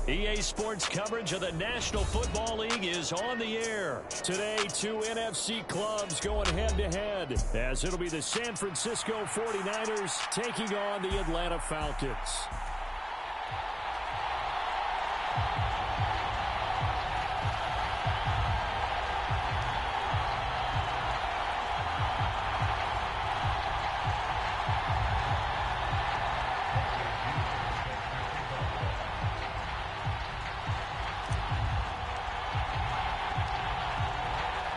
EA Sports coverage of the National Football League is on the air. Today, two NFC clubs going head-to-head, as it'll be the San Francisco 49ers taking on the Atlanta Falcons.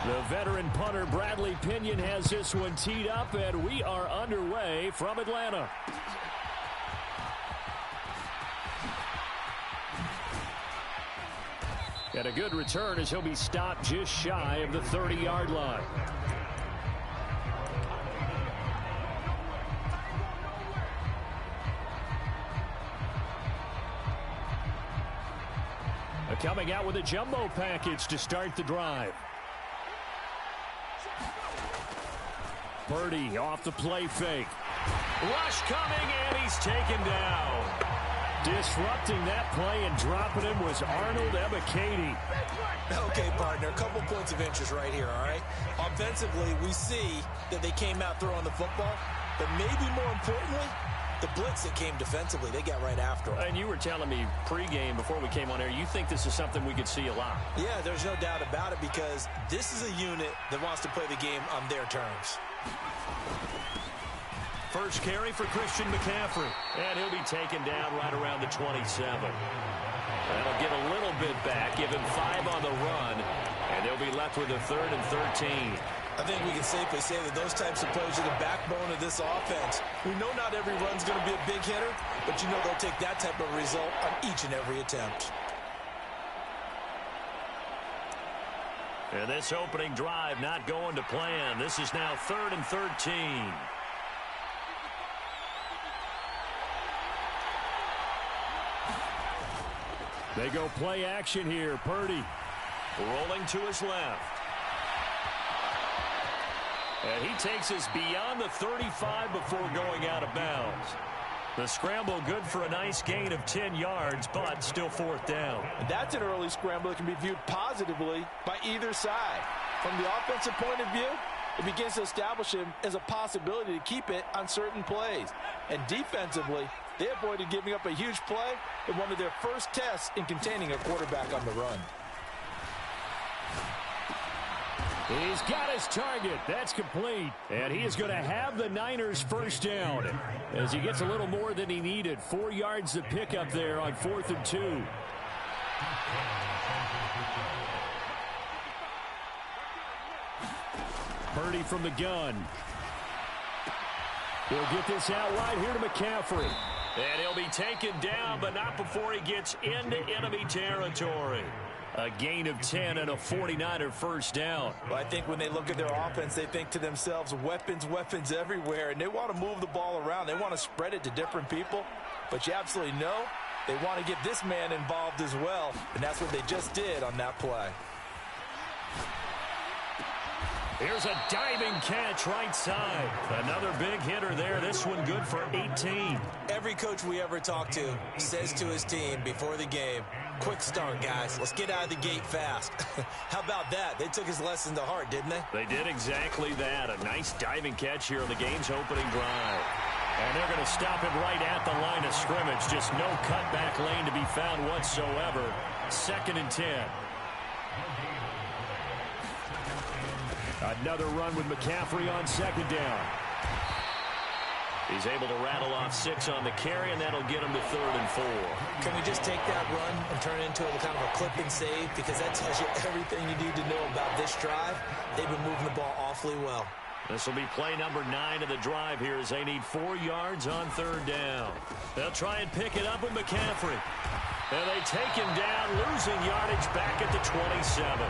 The veteran punter Bradley Pinion has this one teed up, and we are underway from Atlanta. And a good return as he'll be stopped just shy of the 30-yard line. Coming out with a jumbo package to start the drive. Purdy off the play fake. Rush coming, and he's taken down. Disrupting that play and dropping him was Arnold Ebiketie. Okay, partner, a couple points of interest right here, all right? Offensively, we see that they came out throwing the football, but maybe more importantly, the blitz that came defensively, they got right after him. And you were telling me pregame before we came on air, you think this is something we could see a lot. Yeah, there's no doubt about it, because this is a unit that wants to play the game on their terms. First carry for Christian McCaffrey, and he'll be taken down right around the 27. That'll get a little bit back, give him 5 on the run, and they'll be left with a 3rd and 13. I think we can safely say that those types of plays are the backbone of this offense. We know not every run's going to be a big hitter, but you know they'll take that type of result on each and every attempt. And this opening drive not going to plan. This is now 3rd and 13. They go play action here. Purdy rolling to his left. And he takes us beyond the 35 before going out of bounds. The scramble good for a nice gain of 10 yards, but still 4th down. And that's an early scramble that can be viewed positively by either side. From the offensive point of view, it begins to establish him as a possibility to keep it on certain plays. And defensively, they avoided giving up a huge play in one of their first tests in containing a quarterback on the run. He's got his target. That's complete. And he is going to have the Niners first down as he gets a little more than he needed. 4 yards to pick up there on 4th and 2. Purdy from the gun. He'll get this out wide here to McCaffrey. And he'll be taken down, but not before he gets into enemy territory. A gain of 10 and a 49er first down. Well, I think when they look at their offense, they think to themselves, weapons, weapons everywhere, and they want to move the ball around. They want to spread it to different people, but you absolutely know they want to get this man involved as well, and that's what they just did on that play. Here's a diving catch right side. Another big hitter there. This one good for 18. Every coach we ever talk to says to his team before the game, quick start, guys. Let's get out of the gate fast. How about that? They took his lesson to heart, didn't they? They did exactly that. A nice diving catch here on the game's opening drive. And they're going to stop him right at the line of scrimmage. Just no cutback lane to be found whatsoever. 2nd and 10. Another run with McCaffrey on 2nd down. He's able to rattle off 6 on the carry, and that'll get him to 3rd and 4. Can we just take that run and turn it into a kind of a clip and save? Because that tells you everything you need to know about this drive. They've been moving the ball awfully well. This will be play number 9 of the drive here as they need 4 yards on 3rd down. They'll try and pick it up with McCaffrey. And they take him down, losing yardage back at the 27.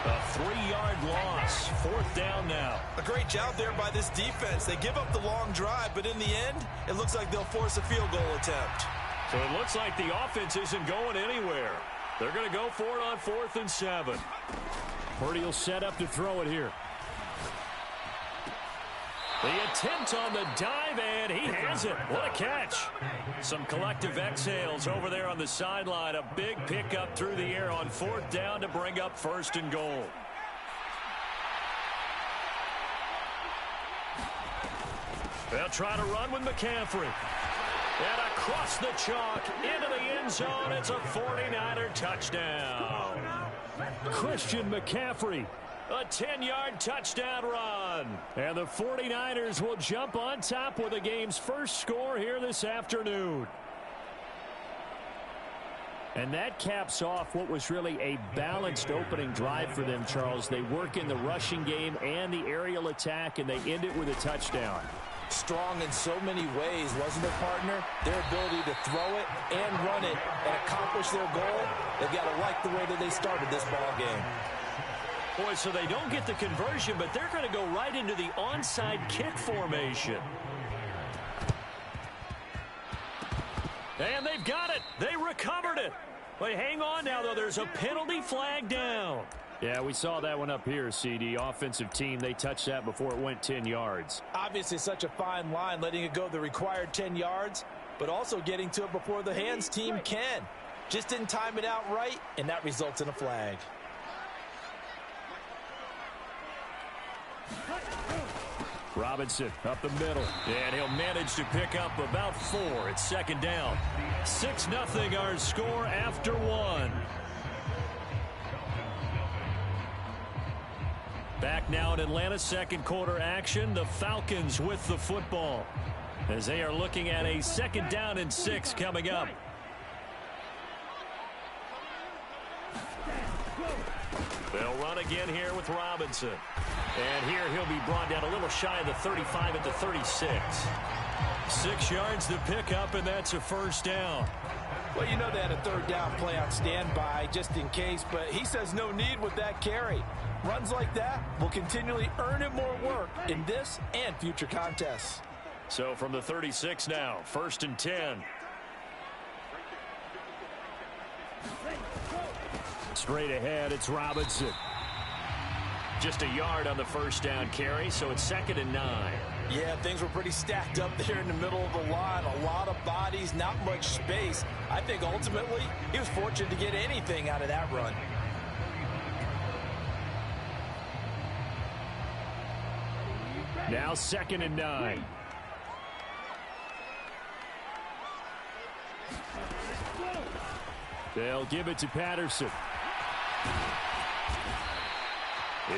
A 3-yard loss. 4th down now. A great job there by this defense. They give up the long drive, but in the end, it looks like they'll force a field goal attempt. So it looks like the offense isn't going anywhere. They're going to go for it on 4th and 7. Purdy will set up to throw it here. The attempt on the dive, and he has it. What a catch. Some collective exhales over there on the sideline. A big pickup through the air on 4th down to bring up 1st and goal. They'll try to run with McCaffrey. And across the chalk, into the end zone, it's a 49er touchdown. Christian McCaffrey, a 10-yard touchdown run. And the 49ers will jump on top with the game's first score here this afternoon. And that caps off what was really a balanced opening drive for them, Charles. They work in the rushing game and the aerial attack, and they end it with a touchdown. Strong in so many ways, wasn't it, partner? Their ability to throw it and run it and accomplish their goal, they've got to like the way that they started this ball game. Boy, so they don't get the conversion, but they're going to go right into the onside kick formation. And they've got it. They recovered it. But hang on now, though. There's a penalty flag down. Yeah, we saw that one up here, CD. Offensive team, they touched that before it went 10 yards. Obviously such a fine line, letting it go the required 10 yards, but also getting to it before the hands team can. Just didn't time it out right, and that results in a flag. Robinson up the middle, and he'll manage to pick up about 4. It's 2nd down. 6-0 our score after 1. Back now in Atlanta, 2nd quarter action. The Falcons with the football as they are looking at a 2nd down and 6 coming up. They'll run again here with Robinson. And here he'll be brought down a little shy of the 35 at the 36. 6 yards to pick up, and that's a 1st down. Well, you know they had a 3rd down play on standby just in case, but he says no need with that carry. Runs like that will continually earn him more work in this and future contests. So from the 36 now, 1st and 10. Straight ahead, it's Robinson. Just a yard on the 1st down carry, so it's 2nd and 9. Yeah, things were pretty stacked up there in the middle of the line. A lot of bodies, not much space. I think ultimately he was fortunate to get anything out of that run. Now 2nd and 9. They'll give it to Patterson.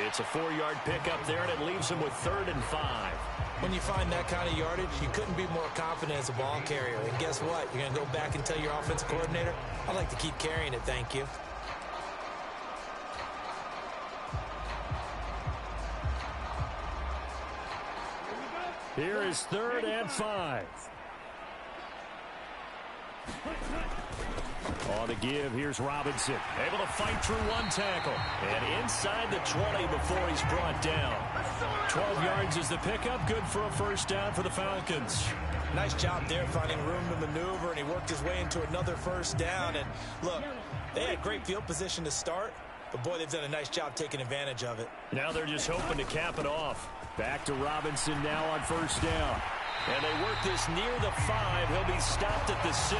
It's a 4-yard pickup there, and it leaves him with 3rd and 5. When you find that kind of yardage, you couldn't be more confident as a ball carrier. And guess what? You're going to go back and tell your offensive coordinator, I'd like to keep carrying it, thank you. Here is 3rd and 5. On the give, here's Robinson. Able to fight through one tackle. And inside the 20 before he's brought down. 12 yards is the pickup. Good for a 1st down for the Falcons. Nice job there finding room to maneuver, and he worked his way into another 1st down. And look, they had great field position to start, but boy, they've done a nice job taking advantage of it. Now they're just hoping to cap it off. Back to Robinson now on 1st down. And they work this near the 5. He'll be stopped at the 6.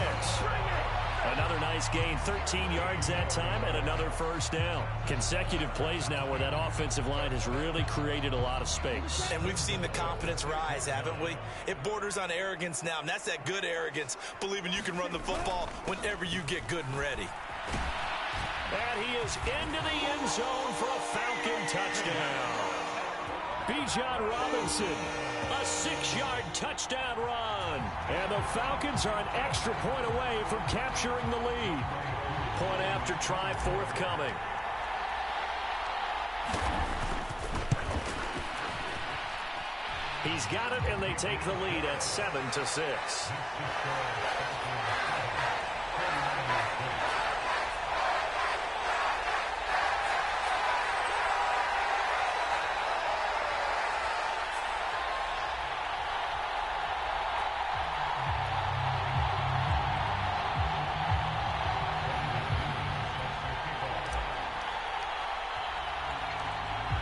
Another nice gain, 13 yards that time, and another 1st down. Consecutive plays now where that offensive line has really created a lot of space. And we've seen the confidence rise, haven't we? It borders on arrogance now, and that's that good arrogance, believing you can run the football whenever you get good and ready. And he is into the end zone for a Falcon touchdown. Bijan Robinson, a 6-yard touchdown run. And the Falcons are an extra point away from capturing the lead. Point after try forthcoming. He's got it, and they take the lead at 7-6.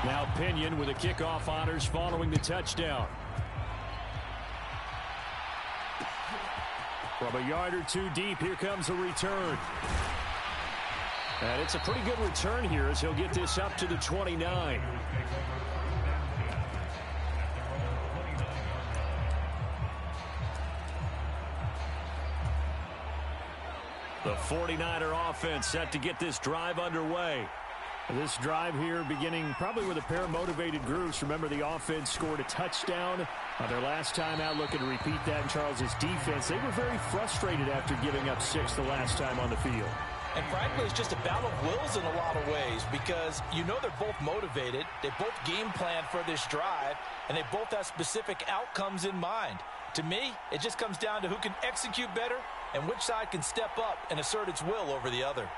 Now Pinion with the kickoff honors following the touchdown. From a yard or two deep, here comes a return. And it's a pretty good return here as he'll get this up to the 29. The 49er offense set to get this drive underway. This drive here beginning probably with a pair of motivated groups. Remember, the offense scored a touchdown on their last time out, looking to repeat that in Charles' defense. They were very frustrated after giving up 6 the last time on the field. And frankly, it's just a battle of wills in a lot of ways because you know they're both motivated. They both game plan for this drive, and they both have specific outcomes in mind. To me, it just comes down to who can execute better and which side can step up and assert its will over the other.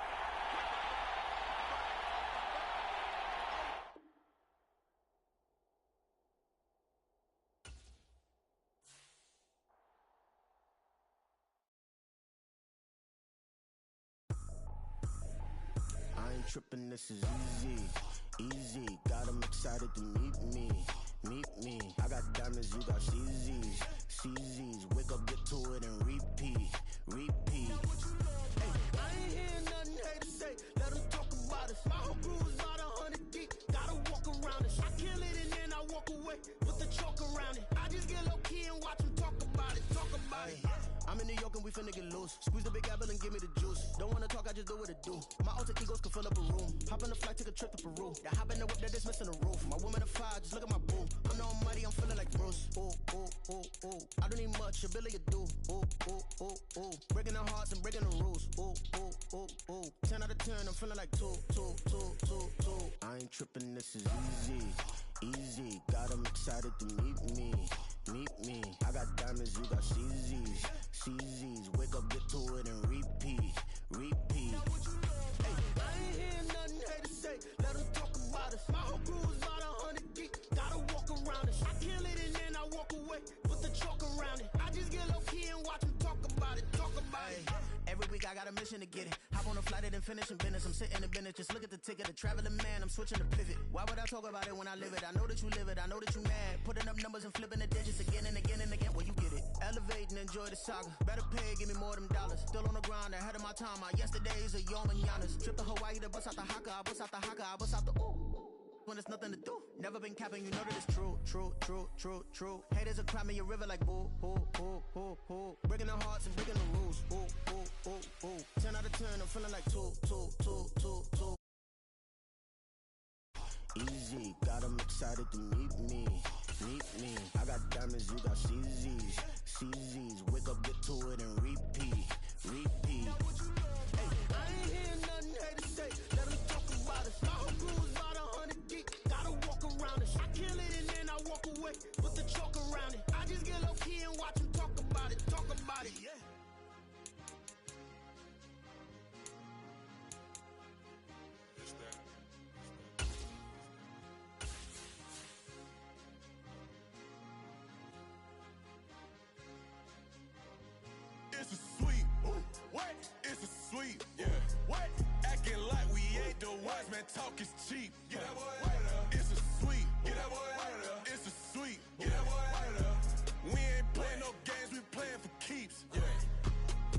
Tripping, this is easy, got them excited to meet me, I got diamonds, you got CZs, wake up, get to it and repeat, hey, I ain't hearing nothing haters say, let them talk about us, my whole crew is about 100 deep, gotta walk around it, I kill it and then I walk away, with the chalk around it, I just get low key and watch them talk about it. I'm in New York and we finna get loose. Squeeze the big apple and give me the juice. Don't wanna talk, I just do what it do. My alter egos can fill up a room. Hop on the flight, take a trip to Peru. Yeah, hop in the whip, they're just missing the roof. My woman a fire, just look at my boo. I'm the almighty, I'm feeling like Bruce. Ooh. I don't need much, ability to do. Ooh. Breaking the hearts and breaking the rules. Ooh. 10 out of 10, I'm feeling like 2. I ain't tripping, this is easy. Got them excited to meet me. I got diamonds, you got CZs, wake up, get to it and repeat. Hey, I ain't hearing nothing haters say, let them talk about us. My whole crew is about 100 deep, gotta walk around it. I kill it and then I walk away, put the chalk around it. I just get low key and watch them talk about it. Every week I got a mission to get it. Hop on a flight and finish in business. I'm sitting in business, just look at the ticket. A traveling man, I'm switching to pivot. Why would I talk about it when I live it? I know that you live it, I know that you mad. Putting up numbers and flipping the digits again and again and again. Well, you get it. Elevate and enjoy the saga. Better pay, give me more of them dollars. Still on the grind, ahead of my time. My yesterdays are your mananas. Trip to Hawaii to bust out the haka. I bust out the haka, I bust out the ooh. When there's nothing to do. Never been capping, you know that it's true. Haters will cry me a river like boo. Breaking the hearts and breaking the rules. Ooh. 10 out of 10, I'm feeling like 2. Easy, got them excited to meet me. I got diamonds, you got CZs, wake up, get to it and repeat. Hey, I ain't hearing nothing haters say, let them talk about us. My whole crew is about 100 deep, gotta walk around it. I kill it and then I walk away, put the chalk around it. I just get low key and watch them talk about it, yeah. It's a sweet, what? It's a sweet, yeah. What? Acting like we ain't the ones, man. Talk is cheap. Get that boy out of there. It's a sweet, get that boy out of there. It's a sweet, get that boy out of there. We ain't playing no games, we playing for keeps. Yeah.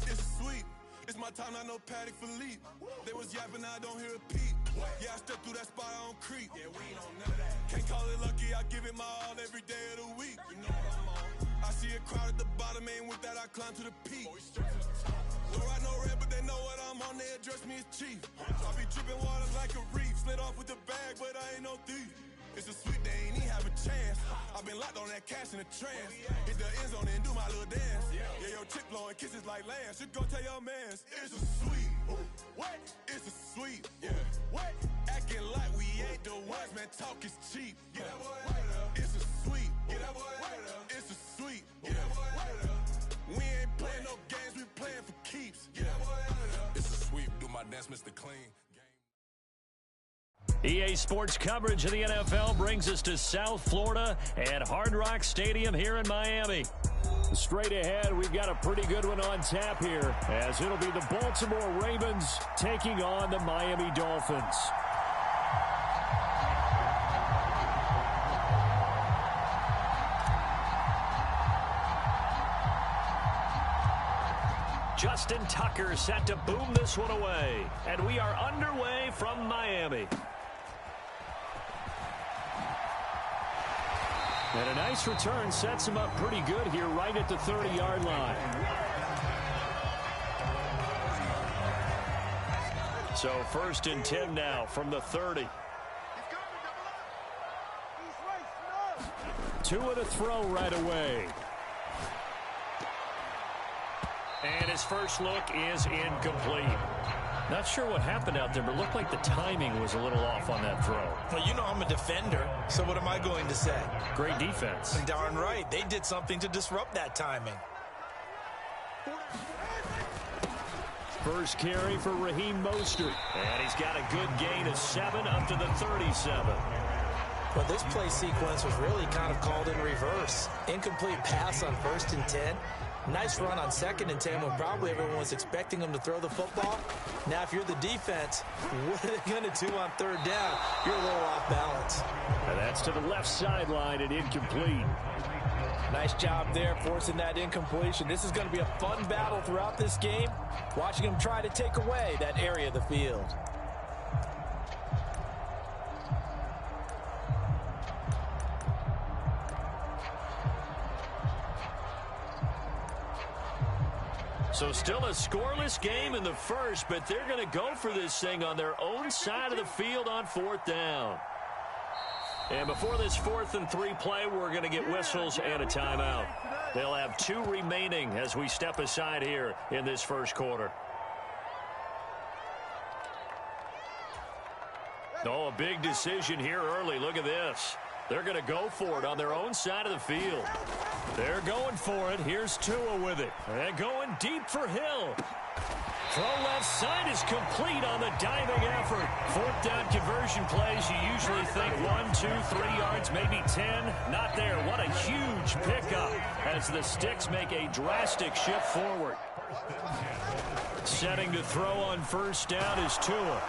It's sweet. It's my time, not no Paddock Philippe. They was yapping, I don't hear a peep. Yeah, I step through that spot, I don't creep. Yeah, we ain't on none of that. Can't call it lucky, I give it my all every day of the week. You know what I'm on. I see a crowd at the bottom, ain't with that, I climb to the peak. Don't ride no red, but they know what I'm on, they address me as chief. I be dripping water like a reef, slid off with the bag, but I ain't no thief. It's a sweet, they ain't even have a chance. I've been locked on that cash in a trance. Hit the end zone and do my little dance. Yeah, your chick blowing kisses like Lance. You go tell your mans. It's a sweet. What? It's a sweet. Yeah. What? Acting like we ain't the ones, man. Talk is cheap. Get that boy out of there. It's a sweet. Get that boy out of there. It's a sweet. Get that boy out of there. We ain't playing no games, we playing for keeps. Get that boy out of there. It's a sweep. Do my dance, Mr. Clean. EA Sports coverage of the NFL brings us to South Florida at Hard Rock Stadium here in Miami. Straight ahead, we've got a pretty good one on tap here, as it'll be the Baltimore Ravens taking on the Miami Dolphins. Justin Tucker set to boom this one away. And we are underway from Miami. And a nice return sets him up pretty good here right at the 30-yard line. So 1st and 10 now from the 30. Tua to throw right away. And his first look is incomplete. Not sure what happened out there, but it looked like the timing was a little off on that throw. Well, you know I'm a defender, so what am I going to say? Great defense. Darn right. They did something to disrupt that timing. First carry for Raheem Mostert. And he's got a good gain of 7 up to the 37. Well, this play sequence was really kind of called in reverse. Incomplete pass on 1st and 10. Nice run on 2nd and 10 when probably everyone was expecting him to throw the football. Now, if you're the defense, what are they going to do on 3rd down? You're a little off balance. And that's to the left sideline and incomplete. Nice job there forcing that incompletion. This is going to be a fun battle throughout this game. Watching him try to take away that area of the field. So still a scoreless game in the first, but they're going to go for this thing on their own side of the field on 4th down. And before this 4th and 3 play, we're going to get whistles and a timeout. They'll have 2 remaining as we step aside here in this first quarter. Oh, a big decision here early. Look at this. They're going to go for it on their own side of the field. They're going for it. Here's Tua with it. And going deep for Hill. Throw left side is complete on the diving effort. 4th down conversion plays, you usually think 1, 2, 3 yards, maybe 10. Not there. What a huge pickup as the Sticks make a drastic shift forward. Setting to throw on 1st down is Tua.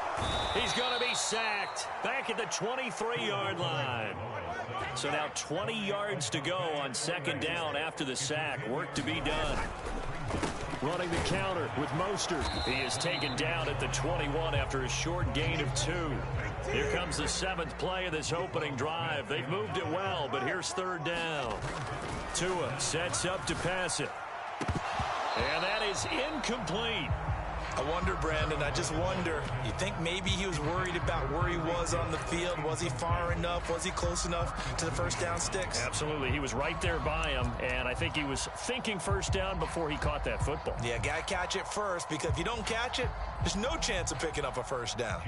He's going to be sacked back at the 23-yard line. So now 20 yards to go on 2nd down after the sack. Work to be done. Running the counter with Mostert. He is taken down at the 21 after a short gain of 2. Here comes the 7th play of this opening drive. They've moved it well, but here's 3rd down. Tua sets up to pass it. And that is incomplete. I wonder, Brandon, I just wonder, you think maybe he was worried about where he was on the field? Was he far enough? Was he close enough to the 1st down sticks? Absolutely. He was right there by him, and I think he was thinking 1st down before he caught that football. Yeah, got to catch it first, because if you don't catch it, there's no chance of picking up a 1st down.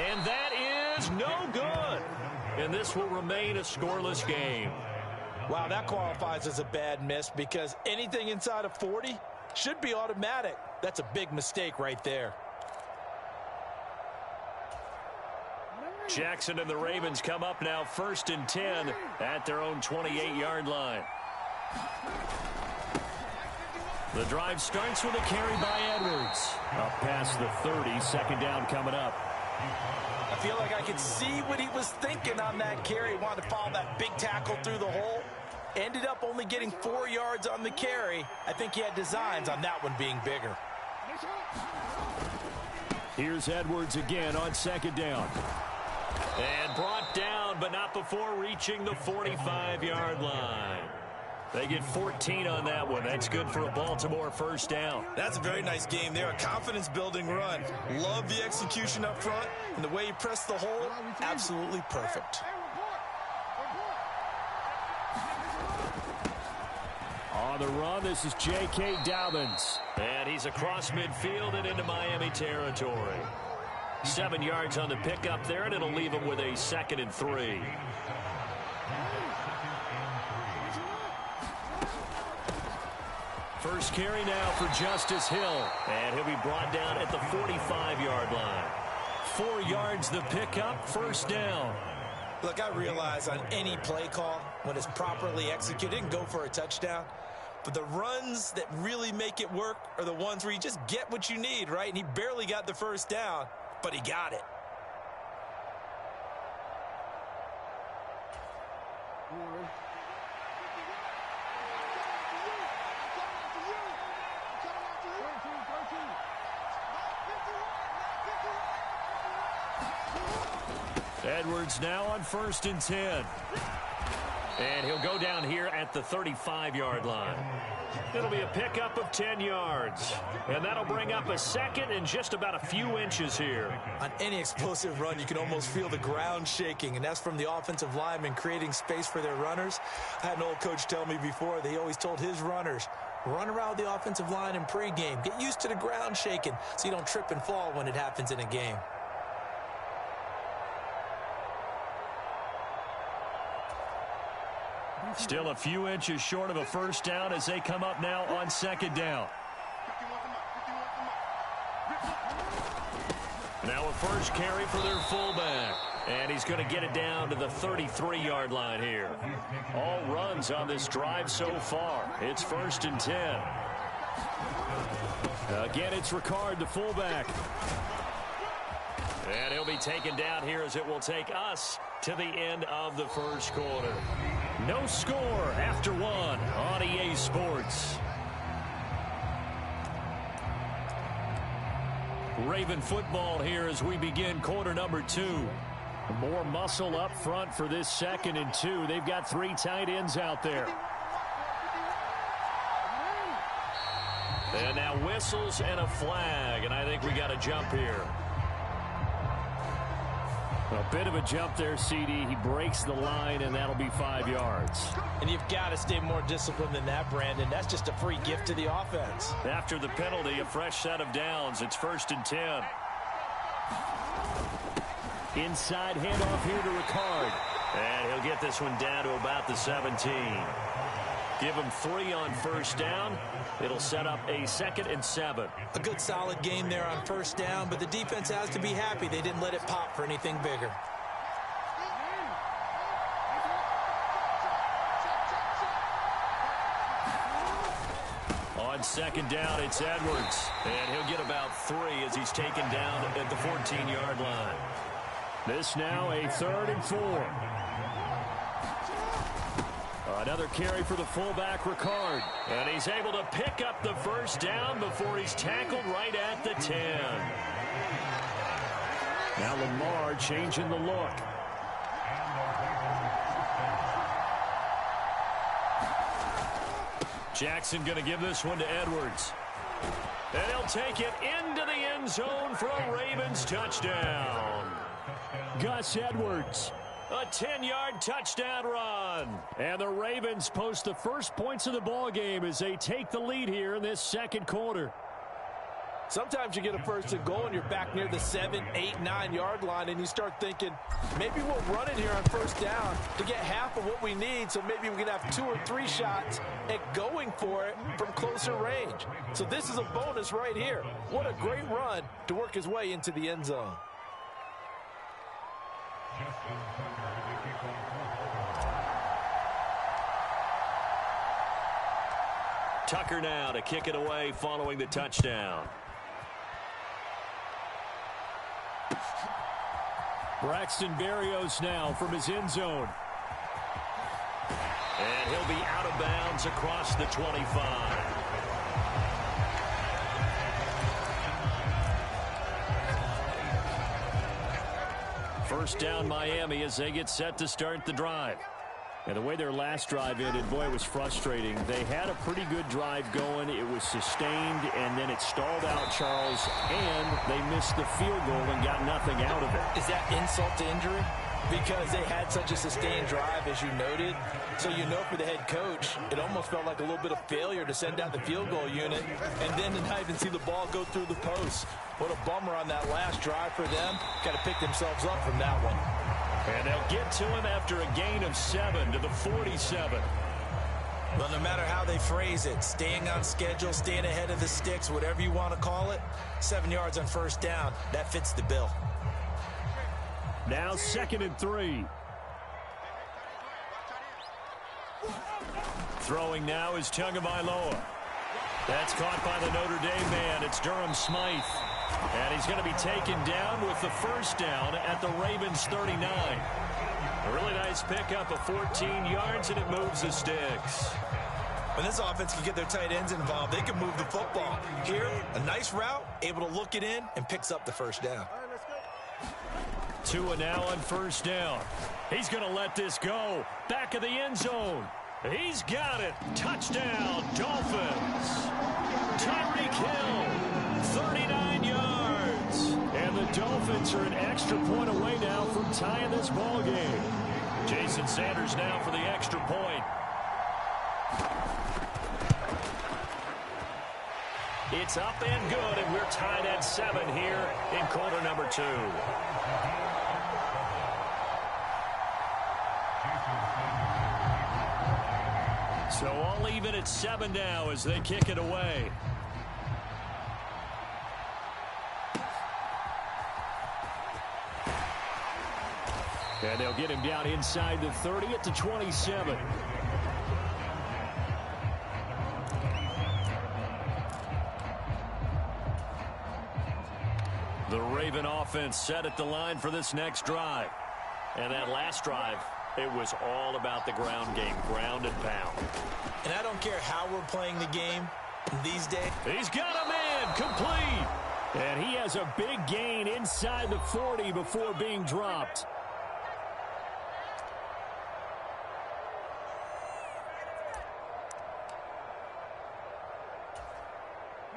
And that is no good. And this will remain a scoreless game. Wow, that qualifies as a bad miss because anything inside of 40 should be automatic. That's a big mistake right there. Jackson and the Ravens come up now 1st and 10 at their own 28-yard line. The drive starts with a carry by Edwards. Up past the 30, 2nd down coming up. I feel like I could see what he was thinking on that carry. He wanted to follow that big tackle through the hole. Ended up only getting 4 yards on the carry. I think he had designs on that one being bigger. Here's Edwards again on 2nd down. And brought down, but not before reaching the 45-yard line. They get 14 on that one. That's good for a Baltimore 1st down. That's a very nice game there. A confidence-building run. Love the execution up front. And the way he pressed the hole, absolutely perfect. On the run, this is J.K. Dobbins. And he's across midfield and into Miami territory. 7 yards on the pickup there, and it'll leave him with a 2nd and 3. First carry now for Justice Hill. And he'll be brought down at the 45-yard line. 4 yards the pickup, 1st down. Look, I realize on any play call, when it's properly executed, it can go for a touchdown. But the runs that really make it work are the ones where you just get what you need, right? And he barely got the 1st down, but he got it. Edwards now on 1st and 10. And he'll go down here at the 35-yard line. It'll be a pickup of 10 yards. And that'll bring up a second and just about a few inches here. On any explosive run, you can almost feel the ground shaking, and that's from the offensive linemen creating space for their runners. I had an old coach tell me before, they always told his runners, run around the offensive line in pregame. Get used to the ground shaking so you don't trip and fall when it happens in a game. Still a few inches short of a first down as they come up now on 2nd down. Now a first carry for their fullback. And he's going to get it down to the 33-yard line here. All runs on this drive so far. It's 1st and 10. Again, it's Ricard, the fullback. And he'll be taken down here as it will take us to the end of the first quarter. No score after one on EA Sports. Raven football here as we begin quarter number 2. More muscle up front for this 2nd and 2. They've got 3 tight ends out there. And now whistles and a flag, and I think we got a jump here. A bit of a jump there, CD. He breaks the line, and that'll be 5 yards. And you've got to stay more disciplined than that, Brandon. That's just a free gift to the offense. After the penalty, a fresh set of downs. It's 1st and 10. Inside handoff here to Ricard. And he'll get this one down to about the 17. Give him 3 on first down. It'll set up a 2nd and 7. A good solid game there on first down, but the defense has to be happy they didn't let it pop for anything bigger. On 2nd down, it's Edwards. And he'll get about 3 as he's taken down at the 14-yard line. This now a 3rd and 4. Another carry for the fullback, Ricard. And he's able to pick up the first down before he's tackled right at the 10. Now Lamar changing the look. Jackson going to give this one to Edwards. And he'll take it into the end zone for a Ravens touchdown. Gus Edwards. A 10-yard touchdown run. And the Ravens post the first points of the ball game as they take the lead here in this 2nd quarter. Sometimes you get a 1st and goal and you're back near the 7, 8, 9-yard line and you start thinking, maybe we'll run it here on first down to get half of what we need, so maybe we can have 2 or 3 shots at going for it from closer range. So this is a bonus right here. What a great run to work his way into the end zone. Tucker now to kick it away following the touchdown. Braxton Berrios now from his end zone. And he'll be out of bounds across the 25. First down Miami as they get set to start the drive. And the way their last drive ended, boy, it was frustrating. They had a pretty good drive going. It was sustained, and then it stalled out, Charles, and they missed the field goal and got nothing out of it. Is that insult to injury? Because they had such a sustained drive, as you noted. So you know for the head coach, it almost felt like a little bit of failure to send out the field goal unit and then to not even see the ball go through the post. What a bummer on that last drive for them. Got to pick themselves up from that one. And they'll get to him after a gain of 7 to the 47. Well, no matter how they phrase it, staying on schedule, staying ahead of the sticks, whatever you want to call it, 7 yards on first down, that fits the bill. Now 2nd and 3. Throwing now is Tagovailoa. That's caught by the Notre Dame man. It's Durham Smythe. And he's going to be taken down with the first down at the Ravens 39. A really nice pickup of 14 yards, and it moves the sticks. When this offense can get their tight ends involved, they can move the football. Here, a nice route, able to look it in, and picks up the first down. Tua now on first down. He's going to let this go. Back of the end zone. He's got it. Touchdown, Dolphins. Tyreek Hill, 39 yards. And the Dolphins are an extra point away now from tying this ball game. Jason Sanders now for the extra point. It's up and good, and we're tied at 7 here in quarter number 2. So all even at 7 now as they kick it away. And they'll get him down inside the 30 at the 27. The Raven offense set at the line for this next drive. And that last drive, it was all about the ground game, ground and pound. And I don't care how we're playing the game these days. He's got a man complete. And he has a big gain inside the 40 before being dropped.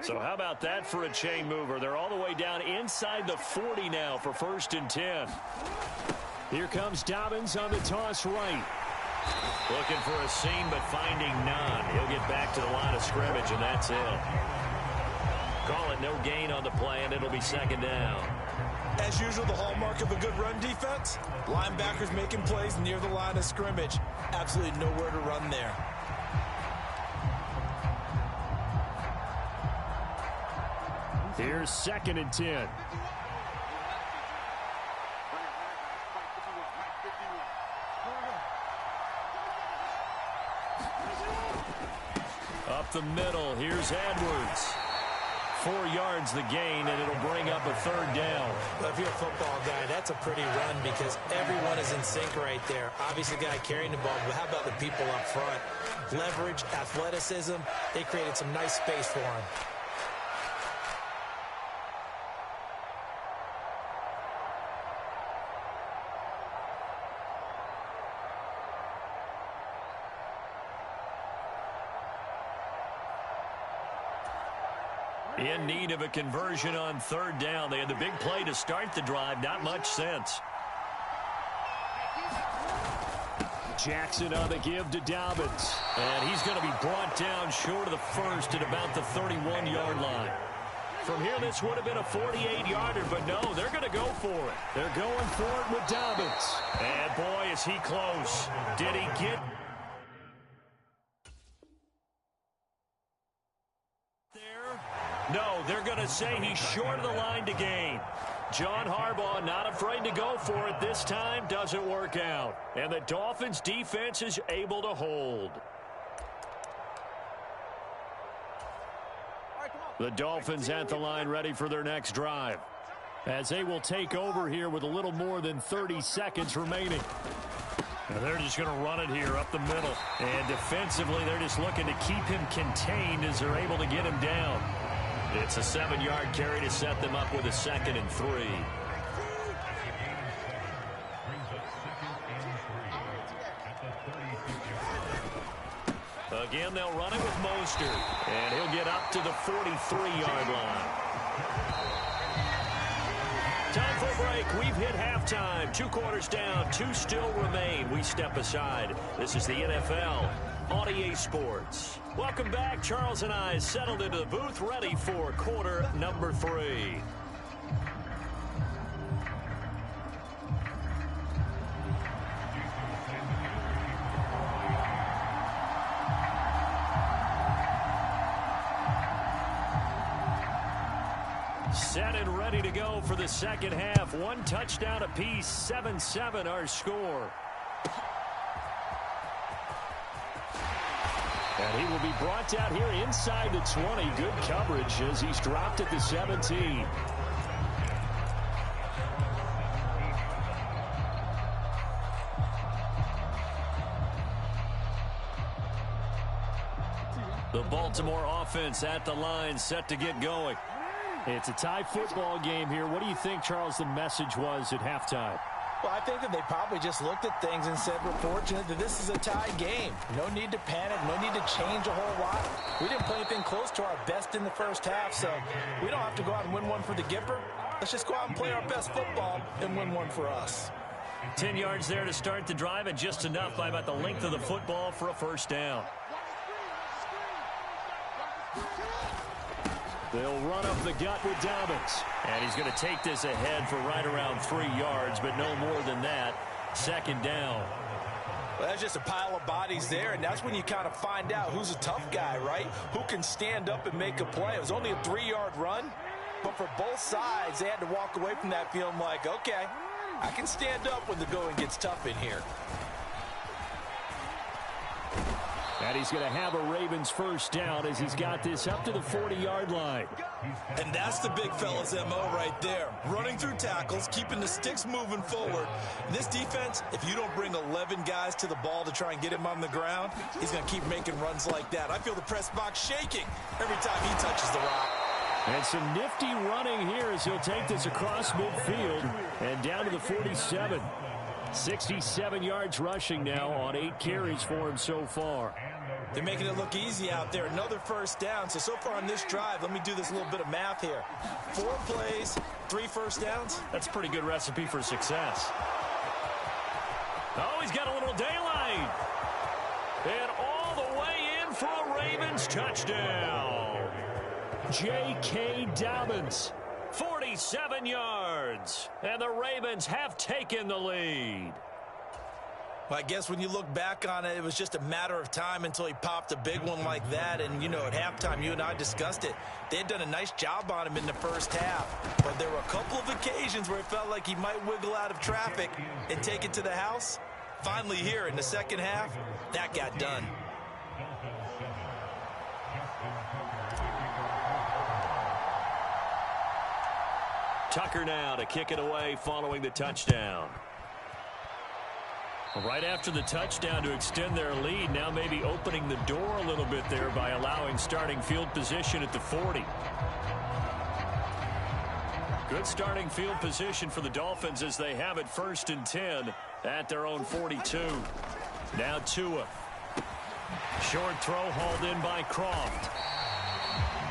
So how about that for a chain mover? They're all the way down inside the 40 now for 1st and 10. Here comes Dobbins on the toss right. Looking for a seam, but finding none. He'll get back to the line of scrimmage, and that's it. Call it no gain on the play, and it'll be 2nd down. As usual, the hallmark of a good run defense, linebackers making plays near the line of scrimmage. Absolutely nowhere to run there. Here's 2nd and 10. Up the middle, here's Edwards. 4 yards the gain, and it'll bring up a 3rd down. Well, if you're a football guy, that's a pretty run because everyone is in sync right there. Obviously, the guy carrying the ball, but how about the people up front? Leverage, athleticism, they created some nice space for him. In need of a conversion on 3rd down. They had the big play to start the drive. Not much sense. Jackson on the give to Dobbins. And he's going to be brought down short of the 1st at about the 31-yard line. From here, this would have been a 48-yarder, but no, they're going to go for it. They're going for it with Dobbins. And boy, is he close. Did he get... No, they're going to say he's short of the line to gain. John Harbaugh not afraid to go for it this time. Doesn't work out. And the Dolphins defense is able to hold. The Dolphins at the line ready for their next drive, as they will take over here with a little more than 30 seconds remaining. And they're just going to run it here up the middle. And defensively, they're just looking to keep him contained as they're able to get him down. It's a 7-yard carry to set them up with a 2nd and 3. Again, they'll run it with Mostert. And he'll get up to the 43-yard line. Time for a break. We've hit halftime. 2 quarters down. 2 still remain. We step aside. This is the NFL on EA Sports. Welcome back. Charles and I settled into the booth, ready for quarter number 3. Set and ready to go for the second half. 1 touchdown apiece, 7-7 our score. And he will be brought down here inside the 20. Good coverage as he's dropped at the 17. The Baltimore offense at the line, set to get going. It's a tie football game here. What do you think, Charles, the message was at halftime? Well, I think that they probably just looked at things and said, we're fortunate that this is a tie game. No need to panic. No need to change a whole lot. We didn't play anything close to our best in the first half, so we don't have to go out and win one for the Gipper. Let's just go out and play our best football and win one for us. 10 yards there to start the drive, and just enough by about the length of the football for a first down. They'll run up the gut with Dobbins. And he's going to take this ahead for right around 3 yards, but no more than that. Second down. Well, that's just a pile of bodies there, and that's when you kind of find out who's a tough guy, right? Who can stand up and make a play. It was only a 3-yard run, but for both sides, they had to walk away from that feeling like, okay, I can stand up when the going gets tough in here. And he's going to have a Ravens first down as he's got this up to the 40-yard line. And that's the big fella's MO right there. Running through tackles, keeping the sticks moving forward. This defense, if you don't bring 11 guys to the ball to try and get him on the ground, he's going to keep making runs like that. I feel the press box shaking every time he touches the rock. And some nifty running here as he'll take this across midfield and down to the 47. 67 yards rushing now on 8 carries for him so far. They're making it look easy out there. Another first down. So far on this drive, let me do this little bit of math here. 4 plays, 3 first downs. That's a pretty good recipe for success. Oh, he's got a little daylight. And all the way in for a Ravens touchdown. J.K. Dobbins, 47 yards. And the Ravens have taken the lead. Well, I guess when you look back on it, it was just a matter of time until he popped a big one like that. And, you know, at halftime, you and I discussed it. They had done a nice job on him in the first half. But there were a couple of occasions where it felt like he might wiggle out of traffic and take it to the house. Finally here in the second half, that got done. Tucker now to kick it away following the touchdown. Right after the touchdown to extend their lead, now maybe opening the door a little bit there by allowing starting field position at the 40. Good starting field position for the Dolphins as they have it 1st and 10 at their own 42. Now Tua. Short throw hauled in by Croft.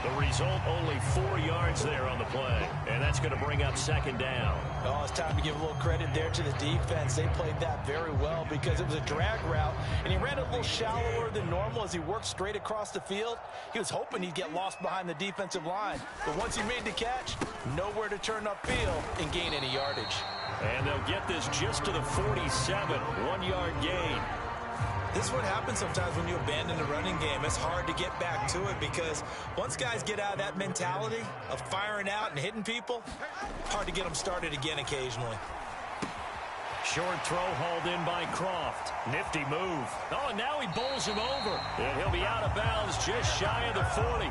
The result, only 4 yards there on the play. And that's going to bring up second down. Oh, it's time to give a little credit there to the defense. They played that very well because it was a drag route, and he ran a little shallower than normal as he worked straight across the field. He was hoping he'd get lost behind the defensive line. But once he made the catch, nowhere to turn upfield and gain any yardage. And they'll get this just to the 47, 1-yard gain. This is what happens sometimes when you abandon the running game. It's hard to get back to it because once guys get out of that mentality of firing out and hitting people, hard to get them started again occasionally. Short throw hauled in by Croft. Nifty move. Oh, and now he bowls him over. And he'll be out of bounds just shy of the 40.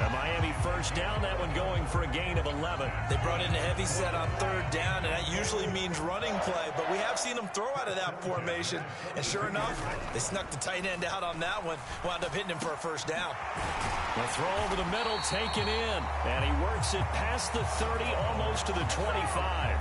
A Miami first down, that one going for a gain of 11. They brought in a heavy set on 3rd down, and that usually means running play, but we have seen them throw out of that formation, and sure enough, they snuck the tight end out on that one, wound up hitting him for a first down. The throw over the middle taken in, and he works it past the 30, almost to the 25.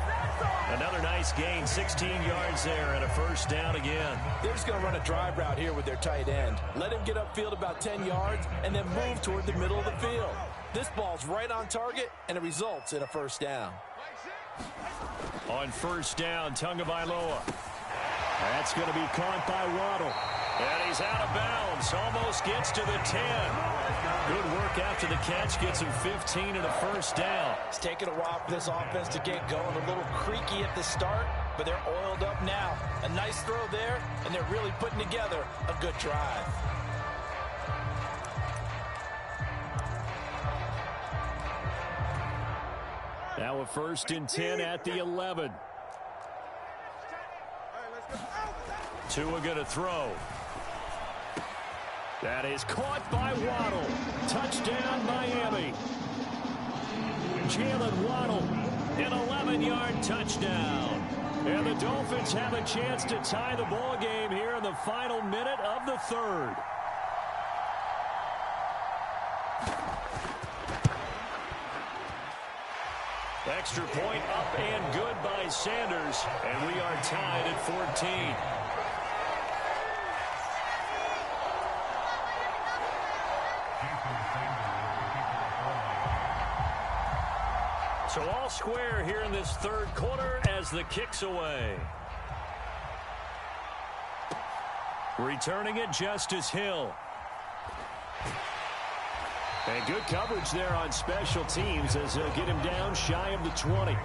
Another nice gain, 16 yards there, and a first down again. They're just going to run a drive route here with their tight end. Let him get upfield about 10 yards and then move toward the middle of the field. This ball's right on target, and it results in a first down. On first down, Tagovailoa. That's going to be caught by Waddle. And he's out of bounds, almost gets to the 10. Good work after the catch, gets him 15 and a first down. It's taken a while for this offense to get going. A little creaky at the start, but they're oiled up now. A nice throw there, and they're really putting together a good drive. Now a 1st and 10 at the 11. Tua going to throw. That is caught by Waddle. Touchdown, Miami. Jalen Waddle, an 11-yard touchdown. And the Dolphins have a chance to tie the ball game here in the final minute of the 3rd. Extra point up and good by Sanders, and we are tied at 14. So all square here in this third quarter as the kick's away. Returning it, Justice Hill. And good coverage there on special teams as they'll get him down shy of the 20.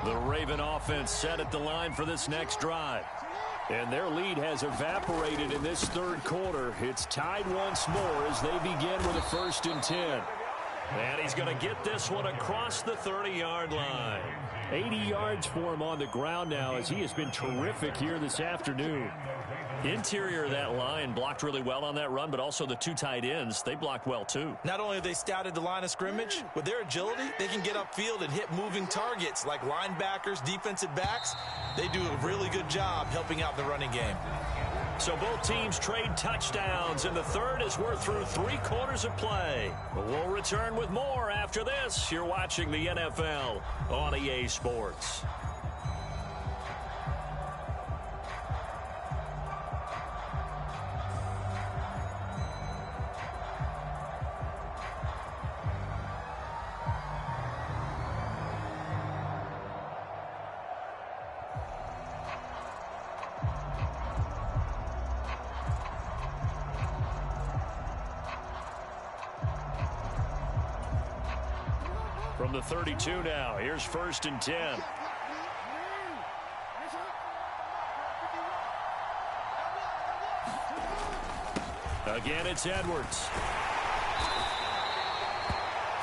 The Raven offense set at the line for this next drive. And their lead has evaporated in this third quarter. It's tied once more as they begin with a 1st and 10. And he's going to get this one across the 30-yard line. 80 yards for him on the ground now as he has been terrific here this afternoon. Interior of that line blocked really well on that run, but also the 2 tight ends, they blocked well too. Not only have they scouted the line of scrimmage, with their agility, they can get upfield and hit moving targets like linebackers, defensive backs. They do a really good job helping out the running game. So both teams trade touchdowns, and the third as we're through 3 quarters of play. We'll return with more after this. You're watching the NFL on EA Sports. From the 32 now, here's 1st and 10. Again, it's Edwards.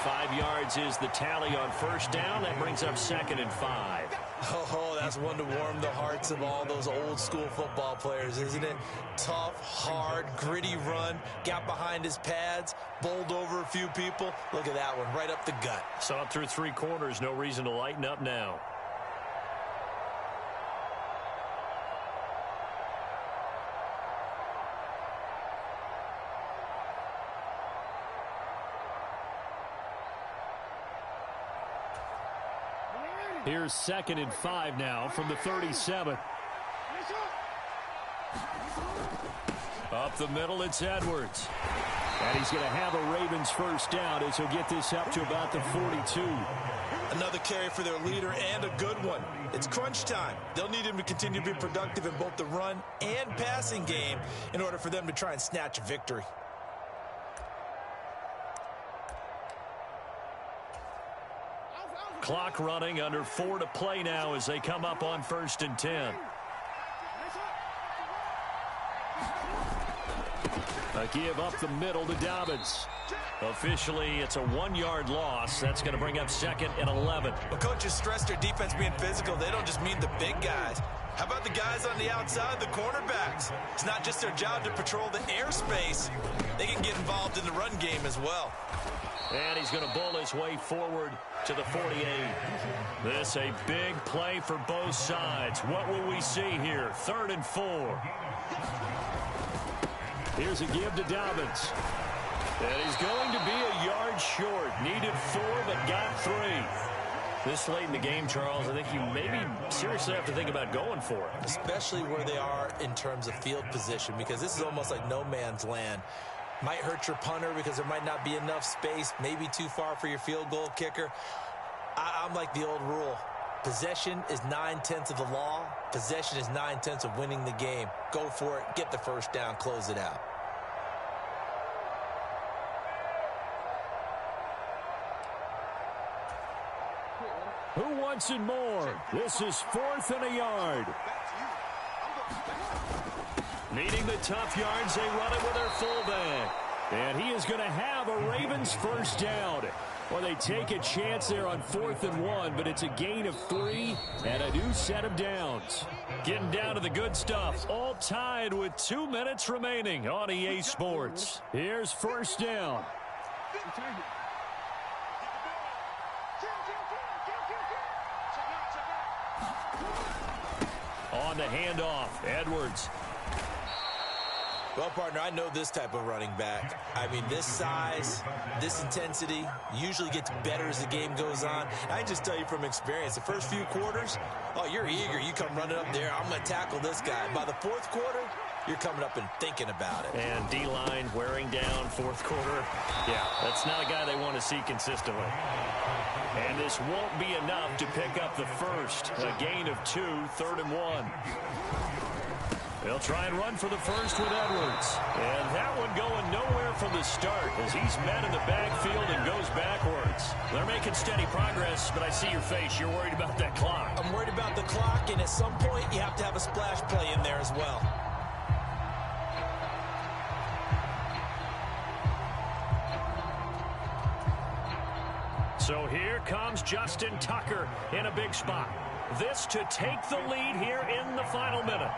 5 yards is the tally on 1st down. That brings up 2nd and 5. Oh, that's one to warm the hearts of all those old school football players, isn't it? Tough, hard, gritty run, got behind his pads, bowled over a few people. Look at that one, right up the gut. So up through 3 quarters, no reason to lighten up now. Here's 2nd and 5 now from the 37. Up the middle, it's Edwards. And he's going to have a Ravens 1st down as he'll get this up to about the 42. Another carry for their leader and a good one. It's crunch time. They'll need him to continue to be productive in both the run and passing game in order for them to try and snatch a victory. Clock running, under 4 to play now as they come up on 1st and 10. A give up the middle to Dobbins. Officially, it's a 1-yard loss. That's going to bring up 2nd and 11. Well, coaches stress their defense being physical. They don't just mean the big guys. How about the guys on the outside, the cornerbacks? It's not just their job to patrol the airspace. They can get involved in the run game as well. And he's going to bowl his way forward to the 48. This a big play for both sides. What will we see here? 3rd and 4. Here's a give to Dobbins. And he's going to be a yard short. Needed 4, but got 3. This late in the game, Charles, I think you maybe seriously have to think about going for it. Especially where they are in terms of field position, because this is almost like no man's land. Might hurt your punter because there might not be enough space, maybe too far for your field goal kicker. I'm like the old rule. Possession is 9/10 of the law. Possession is 9/10 of winning the game. Go for it, get the 1st down, close it out. Who wants it more? This is 4th and a yard. Needing the tough yards, they run it with their fullback. And he is going to have a Ravens 1st down. Well, they take a chance there on 4th and 1, but it's a gain of 3 and a new set of downs. Getting down to the good stuff, all tied with 2 minutes remaining on EA Sports. Here's 1st down. On the handoff, Edwards Well, partner, I know this type of running back. I mean, this size, this intensity usually gets better as the game goes on. I can just tell you from experience, the first few quarters, oh, you're eager. You come running up there, I'm going to tackle this guy. By the fourth quarter, you're coming up and thinking about it. And D-line wearing down fourth quarter. Yeah, that's not a guy they want to see consistently. And this won't be enough to pick up the first. A gain of 2, 3rd and 1. They'll try and run for the first with Edwards. And that one going nowhere from the start as he's met in the backfield and goes backwards. They're making steady progress, but I see your face. You're worried about that clock. I'm worried about the clock, and at some point you have to have a splash play in there as well. So here comes Justin Tucker in a big spot. This to take the lead here in the final minute.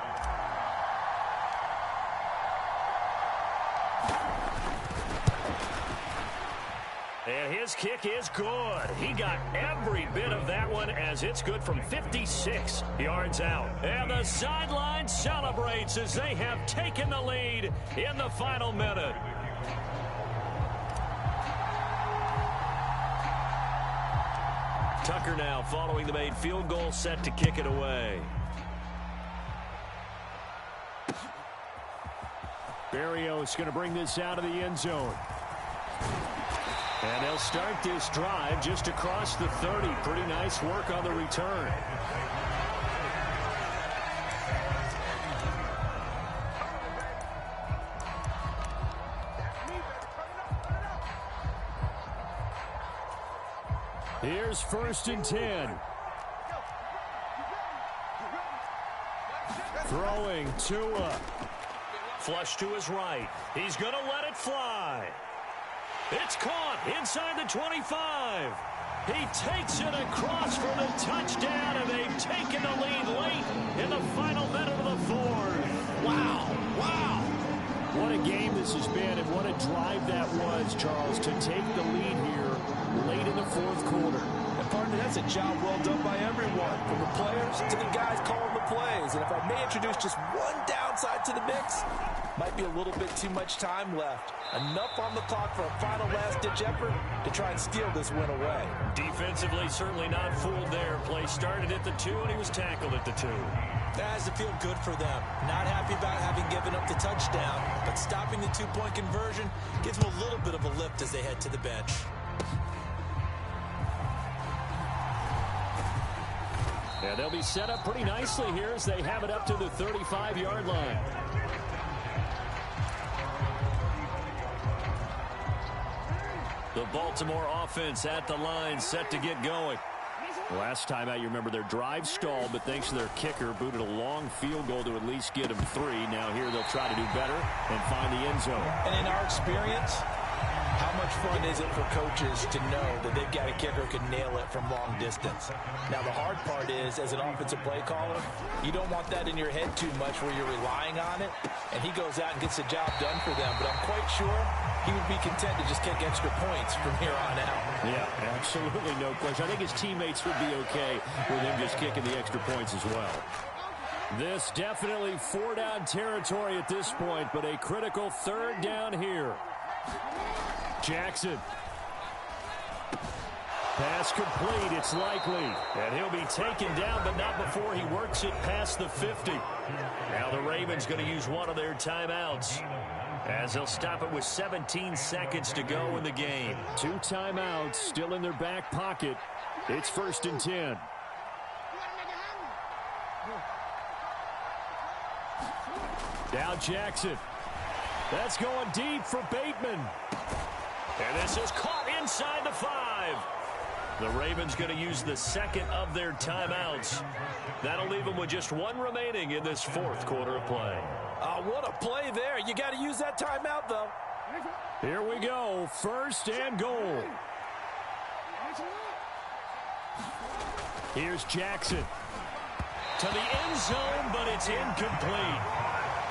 And his kick is good. He got every bit of that one as it's good from 56 yards out. And the sideline celebrates as they have taken the lead in the final minute. Tucker now following the made field goal, set to kick it away. Barrios going to bring this out of the end zone. And they'll start this drive just across the 30. Pretty nice work on the return. Here's 1st and 10. Throwing Tua. Flush to his right. He's going to let it fly. It's caught inside the 25. He takes it across for the touchdown, and they've taken the lead late in the final minute of the 4th. Wow. Wow. What a game this has been, and what a drive that was, Charles, to take the lead here late in the 4th quarter. And partner, that's a job well done by everyone, from the players to the guys calling the plays. And if I may introduce just one downside to the mix, might be a little bit too much time left. Enough on the clock for a final last-ditch effort to try and steal this win away. Defensively, certainly not fooled there. Play started at the 2, and he was tackled at the 2. That has to feel good for them. Not happy about having given up the touchdown, but stopping the 2-point conversion gives them a little bit of a lift as they head to the bench. Yeah, they'll be set up pretty nicely here as they have it up to the 35-yard line. The Baltimore offense at the line, set to get going. Last time out, you remember their drive stalled, but thanks to their kicker, booted a long field goal to at least get them 3. Now here they'll try to do better and find the end zone. And in our experience, how much fun is it for coaches to know that they've got a kicker who can nail it from long distance? Now, the hard part is, as an offensive play caller, you don't want that in your head too much where you're relying on it, and he goes out and gets the job done for them. But I'm quite sure he would be content to just kick extra points from here on out. Yeah, absolutely no question. I think his teammates would be okay with him just kicking the extra points as well. This definitely 4-down territory at this point, but a critical 3rd down here. Jackson. Pass complete, it's likely. And he'll be taken down, but not before he works it past the 50. Now the Ravens going to use one of their timeouts, as they'll stop it with 17 seconds to go in the game. 2 timeouts still in their back pocket. It's 1st and 10. Now Jackson. That's going deep for Bateman. And this is caught inside the 5. The Ravens going to use the 2nd of their timeouts. That'll leave them with just 1 remaining in this 4th quarter of play. What a play there. You got to use that timeout, though. Here we go. 1st and goal. Here's Jackson. To the end zone, but it's incomplete.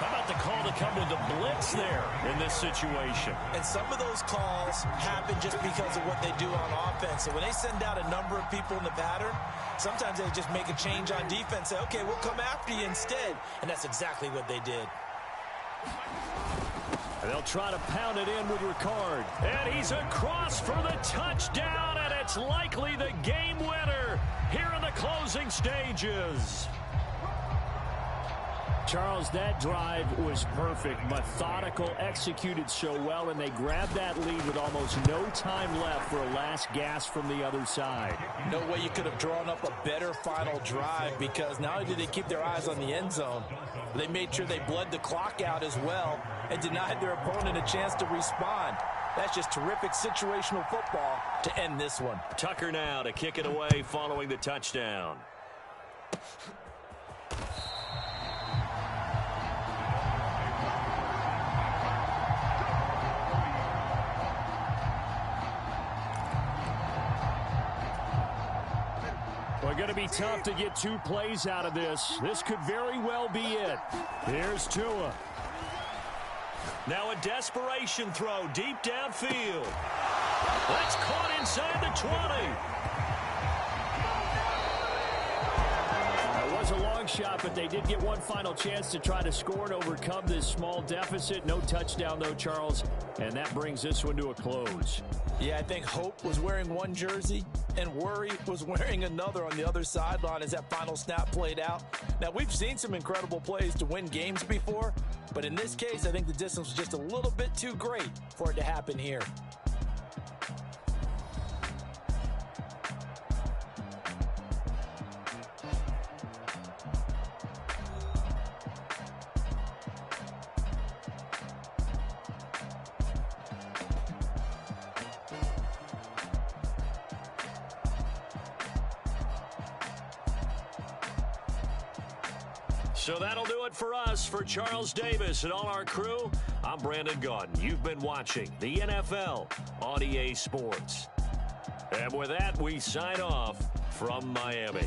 How about the call to come with the blitz there in this situation? And some of those calls happen just because of what they do on offense. So when they send out a number of people in the pattern, sometimes they just make a change on defense. Say, okay, we'll come after you instead. And that's exactly what they did. They'll try to pound it in with Ricard. And he's across for the touchdown, and it's likely the game winner here in the closing stages. Charles, that drive was perfect. Methodical, executed so well, and they grabbed that lead with almost no time left for a last gasp from the other side. No way you could have drawn up a better final drive, because not only did they keep their eyes on the end zone, they made sure they bled the clock out as well and denied their opponent a chance to respond. That's just terrific situational football to end this one. Tucker now to kick it away following the touchdown. Well, going to be tough to get 2 plays out of this. This could very well be it. Here's Tua. Now a desperation throw deep downfield. That's caught inside the 20. It was a long shot, but they did get one final chance to try to score and overcome this small deficit. No touchdown, though, Charles, and that brings this one to a close. Yeah, I think Hope was wearing one jersey and Worry was wearing another on the other sideline as that final snap played out. Now, we've seen some incredible plays to win games before, but in this case, I think the distance was just a little bit too great for it to happen here. So that'll do it for us. For Charles Davis and all our crew, I'm Brandon Gaudin. You've been watching the NFL on EA Sports. And with that, we sign off from Miami.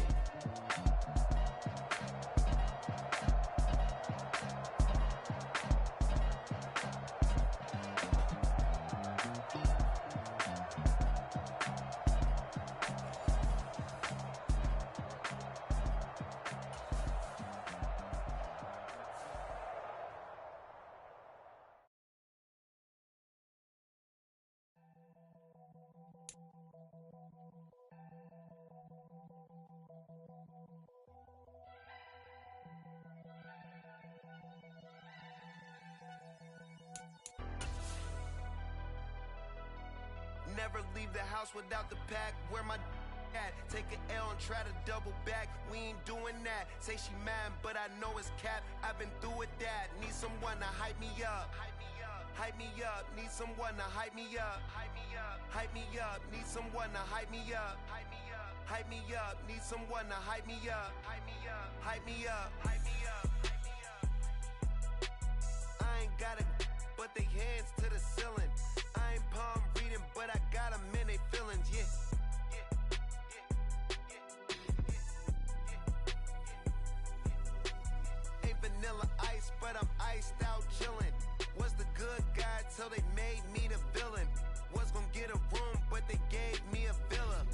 Never leave the house without the pack. Where my at? Take an L and try to double back. We ain't doing that. Say she mad, but I know it's cap. I've been through with that. Need someone to hype me up. Hype me up. Need someone to hype me up. Hype me up. Hype me up. Need someone to hype me up. Hype me up. Hype me up. Need someone to hype me up. Hype me up. Hype me up. Hype me up. Hype me up. I ain't got it, but they hands to the ceiling. I ain't palm reading, but I got them in they feelings, yeah. Ain't vanilla ice, but I'm iced out chillin'. Was the good guy till they made me the villain. Was gonna get a room, but they gave me a villa.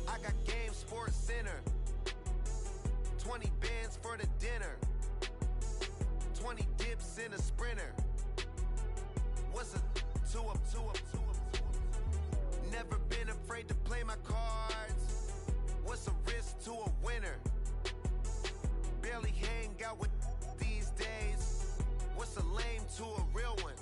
I got Game Sports Center. 20 bands for the dinner. 20 dips in a sprinter. What's a two up? Never been afraid to play my cards. What's a risk to a winner? Barely hang out with these days. What's a lame to a real one?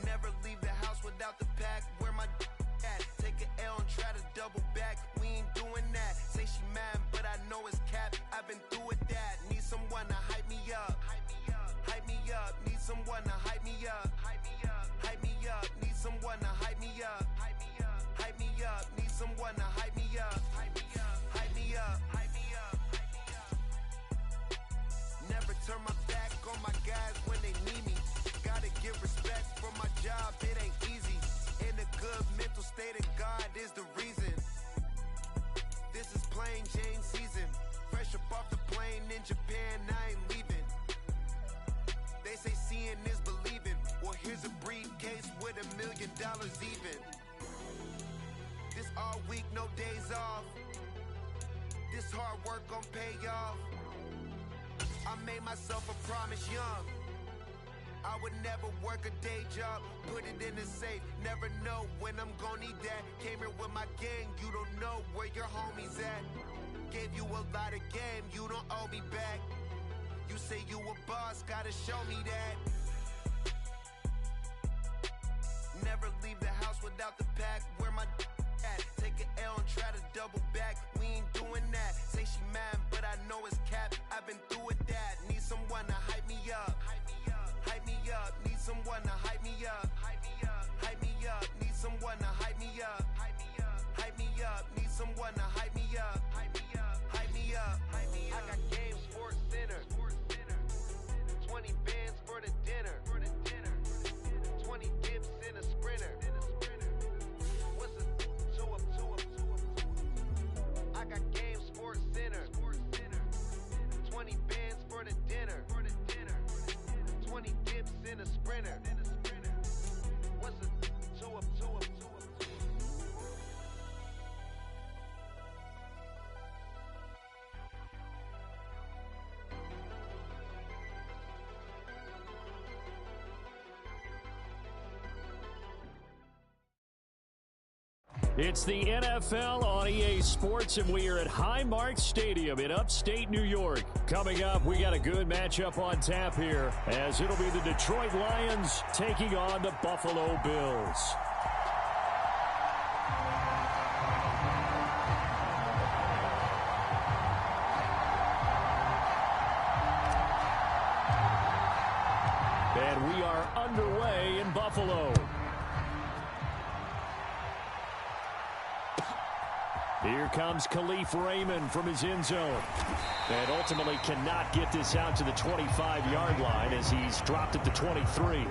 Never leave the house without the pack. Where my at? Take an L and try to double back. We ain't doing that. Say she mad, but I know it's cap. I've been through with that. Need someone to hype me up. Hype me up, need someone to hype me up. Hype me up, hype me up, need someone to hype me up. Hype me up, hype me up, need someone to hype me up. Hype me up, hype me up, hype me up, hype me up. Never turn my back on my guys when they need me. Gotta give respect for my job, it ain't easy. In a good mental state of God is the reason. This is plain Jane season. Fresh up off the plane in Japan, I ain't leaving. They say seeing is believing. Well, here's a briefcase with $1 million even. This all week, no days off. This hard work gon' pay off. I made myself a promise young. I would never work a day job, put it in the safe, never know when I'm gonna need that. Came here with my gang, you don't know where your homies at. Gave you a lot of game, you don't owe me back. You say you a boss, gotta show me that. Never leave the house without the pack, where my at. Take an L and try to double back, we ain't doing that. Say she mad, but I know it's cap, I've been through with that. Need someone to hype me up. Hype me up, need someone to hype me up. Hype me up, need someone to hype me up. Hype me up, need someone to hype me up. Hype me up. I got game, sports center. 20 bands for the dinner. 20 dips in a sprinter. What's a 2 up? I got game, sports center. 20 bands for the dinner. 20 dips in a sprinter. What's a 2 up? It's the NFL on EA Sports, and we are at Highmark Stadium in upstate New York. Coming up, we got a good matchup on tap here, as it'll be the Detroit Lions taking on the Buffalo Bills. And we are underway in Buffalo. Here comes Khalif Raymond from his end zone. And ultimately cannot get this out to the 25-yard line as he's dropped at the 23.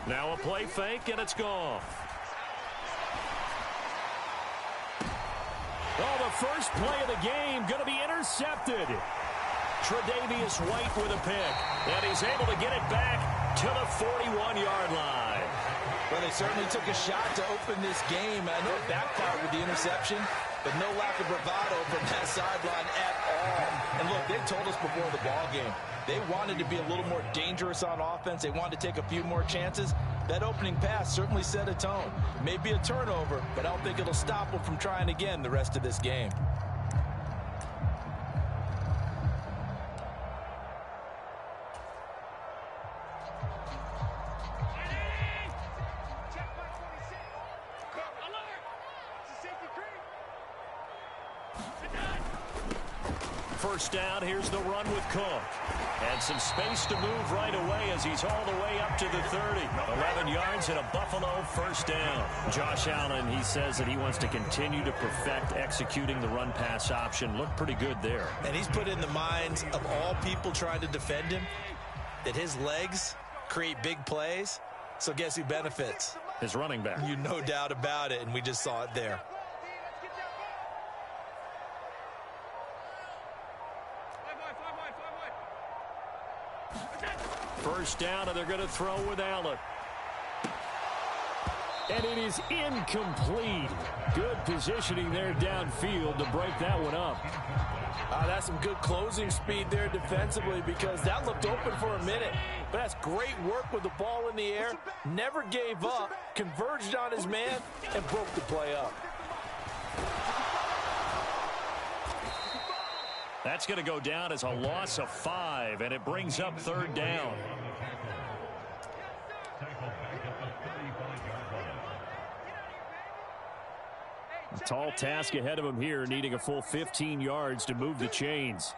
Now a play fake, and it's gone. Oh, the first play of the game going to be intercepted. Tre'Davious White with a pick, and he's able to get it back to the 41-yard line. Well, they certainly took a shot to open this game. I know it backfired with the interception, but no lack of bravado from that sideline at all. And look, they told us before the ball game, they wanted to be a little more dangerous on offense. They wanted to take a few more chances. That opening pass certainly set a tone. Maybe a turnover, but I don't think it'll stop them from trying again the rest of this game. First down, here's the run with Cook. And some space to move right away as he's all the way up to the 30. 11 yards and a Buffalo first down. Josh Allen, he says that he wants to continue to perfect executing the run-pass option. Looked pretty good there. And he's put in the minds of all people trying to defend him that his legs create big plays. So guess who benefits? His running back. You no doubt about it, and we just saw it there. First down, and they're going to throw with Allen. And it is incomplete. Good positioning there downfield to break that one up. That's some good closing speed there defensively, because that looked open for a minute. But that's great work with the ball in the air. Never gave up, converged on his man, and broke the play up. That's going to go down as a loss of 5, and it brings up third down. A tall task ahead of him here, needing a full 15 yards to move the chains.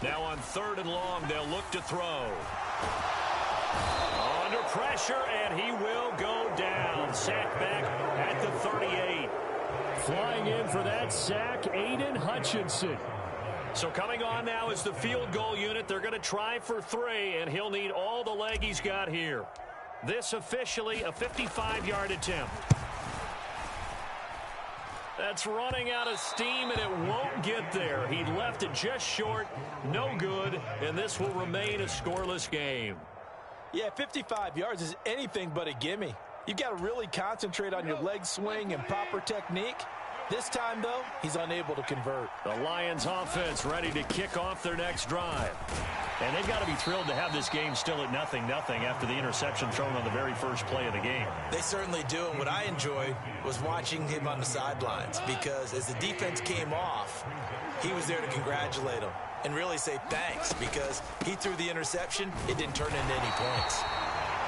Now on 3rd and long, they'll look to throw. Under pressure, and he will go down. Sack back at the 38. Flying in for that sack, Aiden Hutchinson. So coming on now is the field goal unit. They're going to try for 3, and he'll need all the leg he's got here. This officially a 55-yard attempt. That's running out of steam, and it won't get there. He left it just short, no good, and this will remain a scoreless game. Yeah, 55 yards is anything but a gimme. You've got to really concentrate on your leg swing and proper technique. This time, though, he's unable to convert. The Lions offense ready to kick off their next drive. And they've got to be thrilled to have this game still at 0-0 after the interception thrown on the very first play of the game. They certainly do, and what I enjoyed was watching him on the sidelines, because as the defense came off, he was there to congratulate them and really say thanks, because he threw the interception. It didn't turn into any points.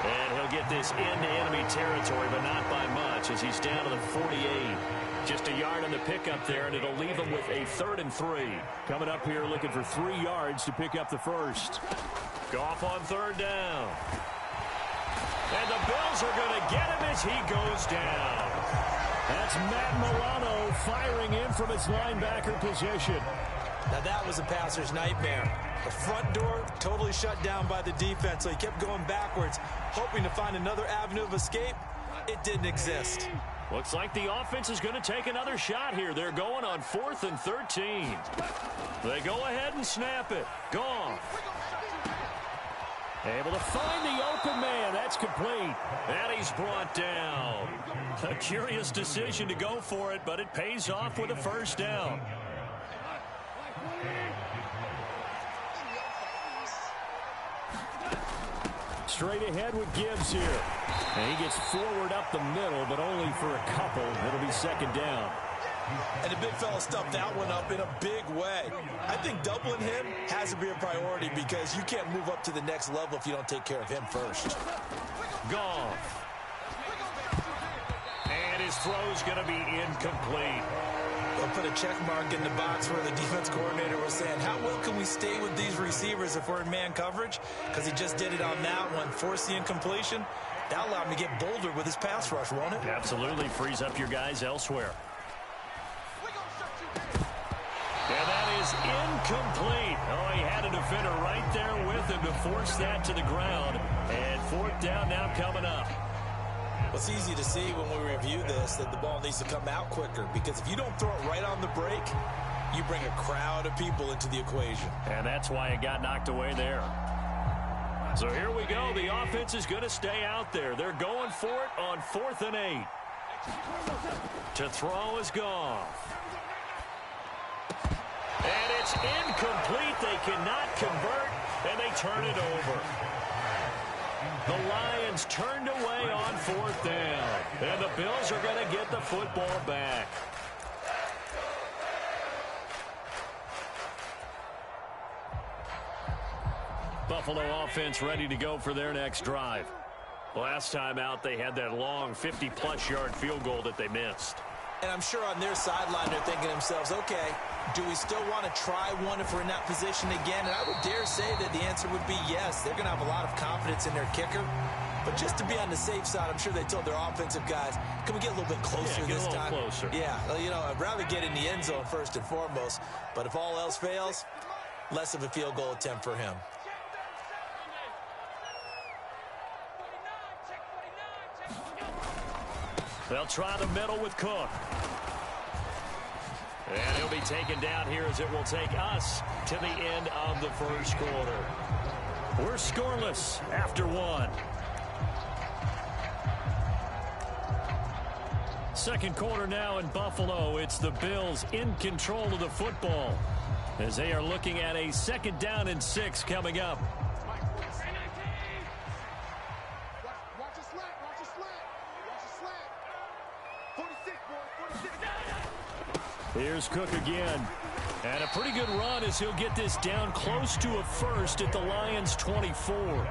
And he'll get this into enemy territory, but not by much, as he's down to the 48. Just a yard on the pickup there, and it'll leave him with a 3rd and 3. Coming up here looking for 3 yards to pick up the first. Goff on 3rd down. And the Bills are going to get him as he goes down. That's Matt Milano firing in from his linebacker position. Now that was a passer's nightmare. The front door totally shut down by the defense, so he kept going backwards, hoping to find another avenue of escape. It didn't exist. Looks like the offense is going to take another shot here. They're going on 4th and 13. They go ahead and snap it. Goff. Able to find the open man. That's complete. And he's brought down. A curious decision to go for it, but it pays off with a 1st down. Straight ahead with Gibbs here. And he gets forward up the middle, but only for a couple. It'll be 2nd down. And the big fella stuffed that one up in a big way. I think doubling him has to be a priority, because you can't move up to the next level if you don't take care of him first. Goff. And his throw's going to be incomplete. They'll put a check mark in the box where the defense coordinator was saying, how well can we stay with these receivers if we're in man coverage? Because he just did it on that one, forced the incompletion. That'll allow him to get bolder with his pass rush, won't it? Absolutely. Frees up your guys elsewhere. And that is incomplete. Oh, he had a defender right there with him to force that to the ground. And 4th down now coming up. Well, it's easy to see when we review this that the ball needs to come out quicker, because if you don't throw it right on the break, you bring a crowd of people into the equation. And that's why it got knocked away there. So here we go. The offense is going to stay out there. They're going for it on 4th and 8. To throw is Goff. And it's incomplete. They cannot convert, and they turn it over. The Lions turned away on 4th down, and the Bills are going to get the football back. Buffalo offense ready to go for their next drive. Last time out, they had that long 50-plus yard field goal that they missed. And I'm sure on their sideline they're thinking to themselves, okay, do we still want to try one if we're in that position again? And I would dare say that the answer would be yes. They're going to have a lot of confidence in their kicker. But just to be on the safe side, I'm sure they told their offensive guys, can we get a little bit closer this time? Closer. Yeah, you know, I'd rather get in the end zone first and foremost. But if all else fails, less of a field goal attempt for him. They'll try the middle with Cook. And he'll be taken down here, as it will take us to the end of the first quarter. We're scoreless after 1. Second quarter now in Buffalo. It's the Bills in control of the football, as they are looking at a 2nd down and 6 coming up. Here's Cook again. And a pretty good run, as he'll get this down close to a first at the Lions' 24.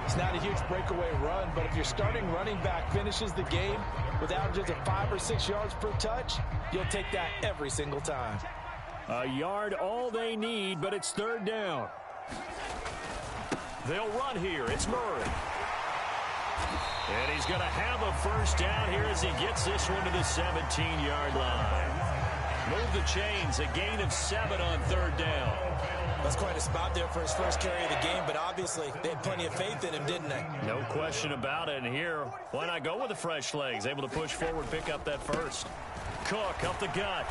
It's not a huge breakaway run, but if your starting running back finishes the game with averages of 5 or 6 yards per touch, you'll take that every single time. A yard all they need, but it's 3rd down. They'll run here. It's Murray. And he's going to have a first down here as he gets this one to the 17-yard line. Move the chains, a gain of 7 on third down. That's quite a spot there for his first carry of the game, but obviously they had plenty of faith in him, didn't they? No question about it. And here, why not go with the fresh legs? Able to push forward, pick up that first. Cook up the gut.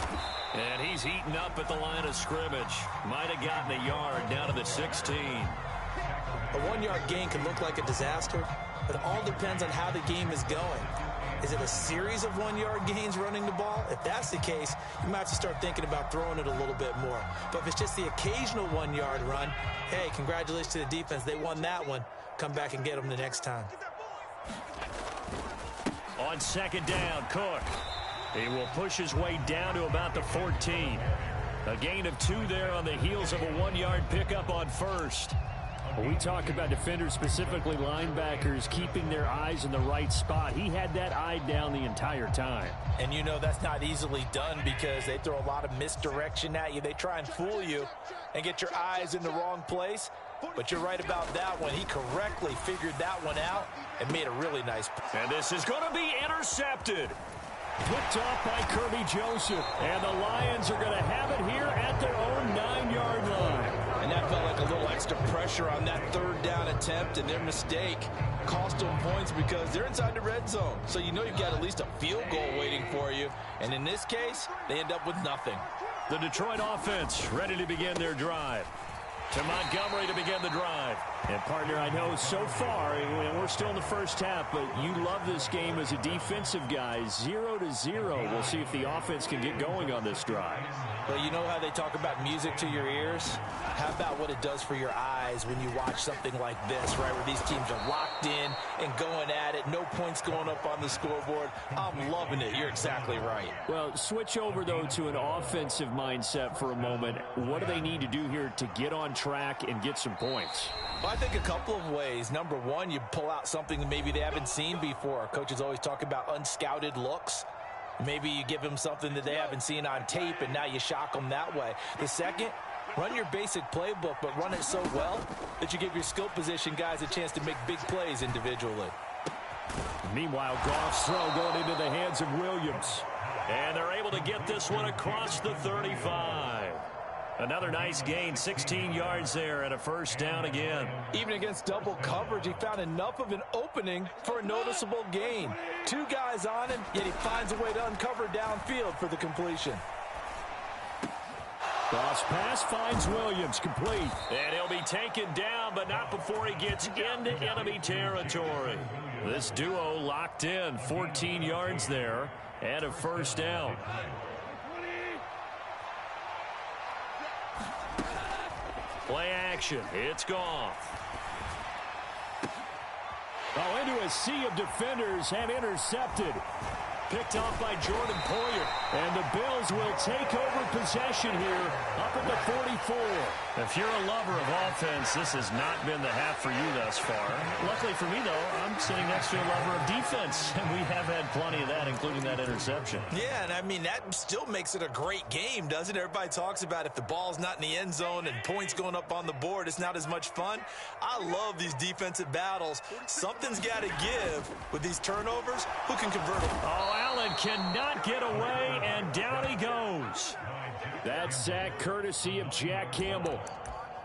And he's eaten up at the line of scrimmage. Might have gotten a yard down to the 16. A 1-yard gain can look like a disaster, but it all depends on how the game is going. Is it a series of 1-yard gains running the ball? If that's the case, you might have to start thinking about throwing it a little bit more. But if it's just the occasional 1-yard run, hey, congratulations to the defense. They won that one. Come back and get them the next time. On second down, Cook. He will push his way down to about the 14. A gain of 2 there on the heels of a 1-yard pickup on first. When we talk about defenders, specifically linebackers, keeping their eyes in the right spot, he had that eye down the entire time. And you know that's not easily done because they throw a lot of misdirection at you. They try and fool you and get your eyes in the wrong place. But you're right about that one. He correctly figured that one out and made a really nice play. And this is going to be intercepted. Picked off by Kirby Joseph. And the Lions are going to have it here at their own 9-yard line. And that felt like a little extra pressure on that third down attempt, and their mistake cost them points because they're inside the red zone. So you know you've got at least a field goal waiting for you. And in this case, they end up with nothing. The Detroit offense ready to begin their drive. To Montgomery to begin the drive. And, partner, I know so far, we're still in the first half, but you love this game as a defensive guy. 0-0. We'll see if the offense can get going on this drive. Well, you know how they talk about music to your ears? How about what it does for your eyes when you watch something like this, right, where these teams are locked in and going at it, no points going up on the scoreboard? I'm loving it. You're exactly right. Well, switch over, though, to an offensive mindset for a moment. What do they need to do here to get on track and get some points? Well, I think a couple of ways. Number one, you pull out something that maybe they haven't seen before. Coaches always talk about unscouted looks. Maybe you give them something that they haven't seen on tape, and now you shock them that way. The second, run your basic playbook, but run it so well that you give your skill position guys a chance to make big plays individually. Meanwhile, Goff's throw going into the hands of Williams. And they're able to get this one across the 35. Another nice gain, 16 yards there and a first down again. Even against double coverage, he found enough of an opening for a noticeable gain. 2 guys on him, yet he finds a way to uncover downfield for the completion. Cross pass finds Williams, complete. And he'll be taken down, but not before he gets into enemy territory. This duo locked in, 14 yards there and a first down. Play action. It's Goff. Oh, into a sea of defenders and intercepted. Picked off by Jordan Poyer. And the Bills will take over possession here up at the 44. If you're a lover of offense, this has not been the half for you thus far. Luckily for me, though, I'm sitting next to a lover of defense, and we have had plenty of that, including that interception. Yeah, and I mean, that still makes it a great game, doesn't it? Everybody talks about if the ball's not in the end zone and points going up on the board, it's not as much fun. I love these defensive battles. Something's got to give with these turnovers. Who can convert them? Oh, Allen cannot get away, and down he goes. That sack courtesy of Jack Campbell.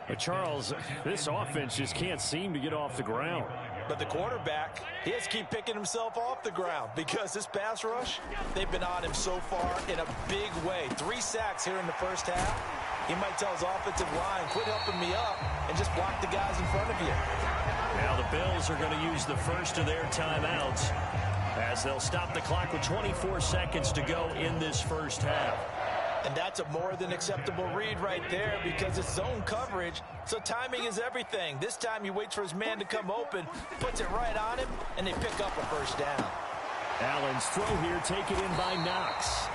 But Charles, this offense just can't seem to get off the ground. But the quarterback, he has to keep picking himself off the ground because this pass rush, they've been on him so far in a big way. 3 sacks here in the first half. He might tell his offensive line, quit helping me up and just block the guys in front of you. Now the Bills are going to use the first of their timeouts as they'll stop the clock with 24 seconds to go in this first half. And that's a more than acceptable read right there because it's zone coverage, so timing is everything. This time he waits for his man to come open, puts it right on him, and they pick up a first down. Allen's throw here taken in by Knox.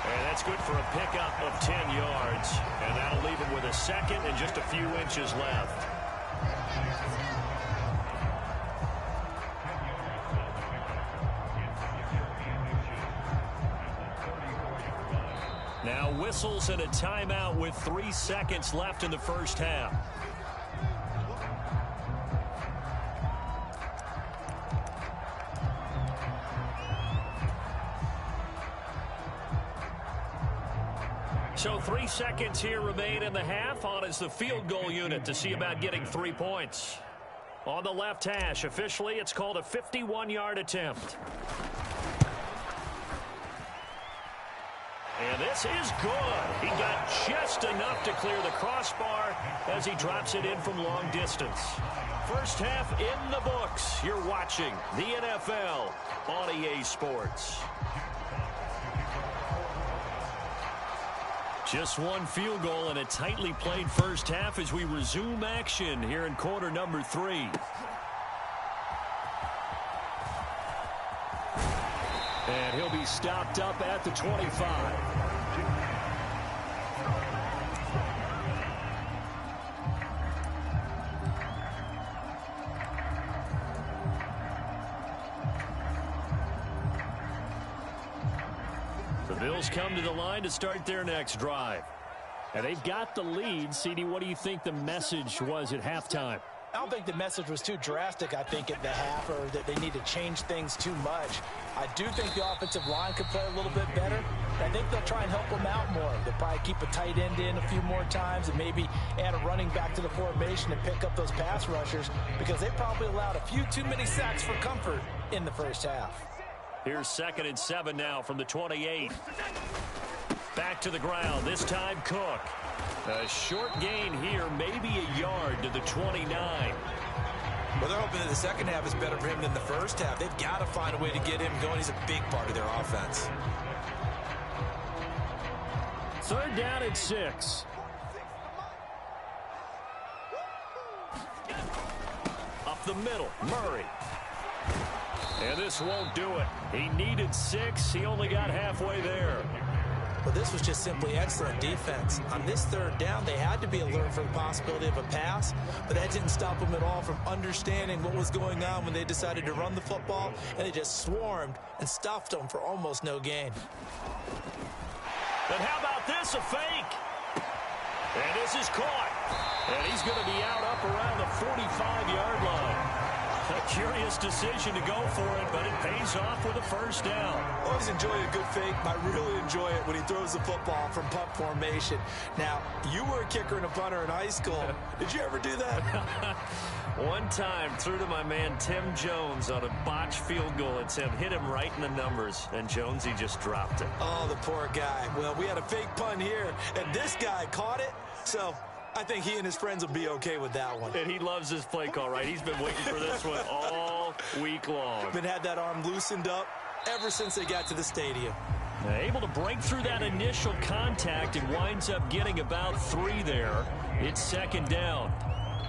And that's good for a pickup of 10 yards. And that'll leave him with a second and just a few inches left. Now whistles and a timeout with 3 seconds left in the first half. So 3 seconds here remain in the half. On is the field goal unit to see about getting 3 points. On the left hash, officially, it's called a 51-yard attempt. And this is good. He got just enough to clear the crossbar as he drops it in from long distance. First half in the books. You're watching the NFL on EA Sports. Just one field goal and a tightly played first half as we resume action here in quarter number 3. And he'll be stopped up at the 25. The Bills come to the line to start their next drive. And they've got the lead. CD, what do you think the message was at halftime? I don't think the message was too drastic, I think, at the half, or that they need to change things too much. I do think the offensive line could play a little bit better. I think they'll try and help them out more. They'll probably keep a tight end in a few more times and maybe add a running back to the formation and pick up those pass rushers because they probably allowed a few too many sacks for comfort in the first half. Here's 2nd and 7 now from the 28. Back to the ground, this time Cook. A short gain here, maybe a yard to the 29. Well, they're hoping that the second half is better for him than the first half. They've got to find a way to get him going. He's a big part of their offense. 3rd down and 6. Up the middle, Murray. And this won't do it. He needed 6. He only got halfway there. Well, this was just simply excellent defense. On this 3rd down, they had to be alert for the possibility of a pass, but that didn't stop them at all from understanding what was going on when they decided to run the football, and they just swarmed and stuffed them for almost no gain. And how about this, a fake? And this is caught. And he's going to be out up around the 45-yard line. A curious decision to go for it, but it pays off with a first down. Always enjoy a good fake. I really enjoy it when he throws the football from punt formation. Now, you were a kicker and a punter in high school. Did you ever do that? One time, threw to my man Tim Jones on a botched field goal attempt. Hit him right in the numbers, and Jonesy just dropped it. Oh, the poor guy. Well, we had a fake punt here, and this guy caught it, so I think he and his friends will be okay with that one. And he loves this play call, right? He's been waiting for this one all week long. Been had that arm loosened up ever since they got to the stadium. Able to break through that initial contact and winds up getting about 3 there. It's 2nd down.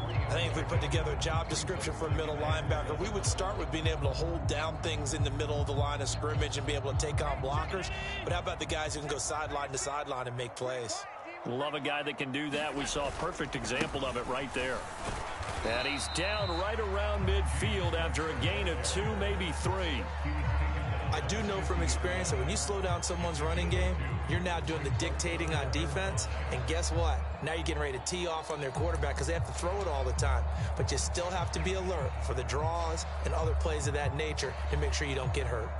I think if we put together a job description for a middle linebacker, we would start with being able to hold down things in the middle of the line of scrimmage and be able to take on blockers. But how about the guys who can go sideline to sideline and make plays? Love a guy that can do that. We saw a perfect example of it right there. And he's down right around midfield after a gain of 2, maybe 3. I do know from experience that when you slow down someone's running game, you're now doing the dictating on defense. And guess what? Now you're getting ready to tee off on their quarterback because they have to throw it all the time. But you still have to be alert for the draws and other plays of that nature to make sure you don't get hurt.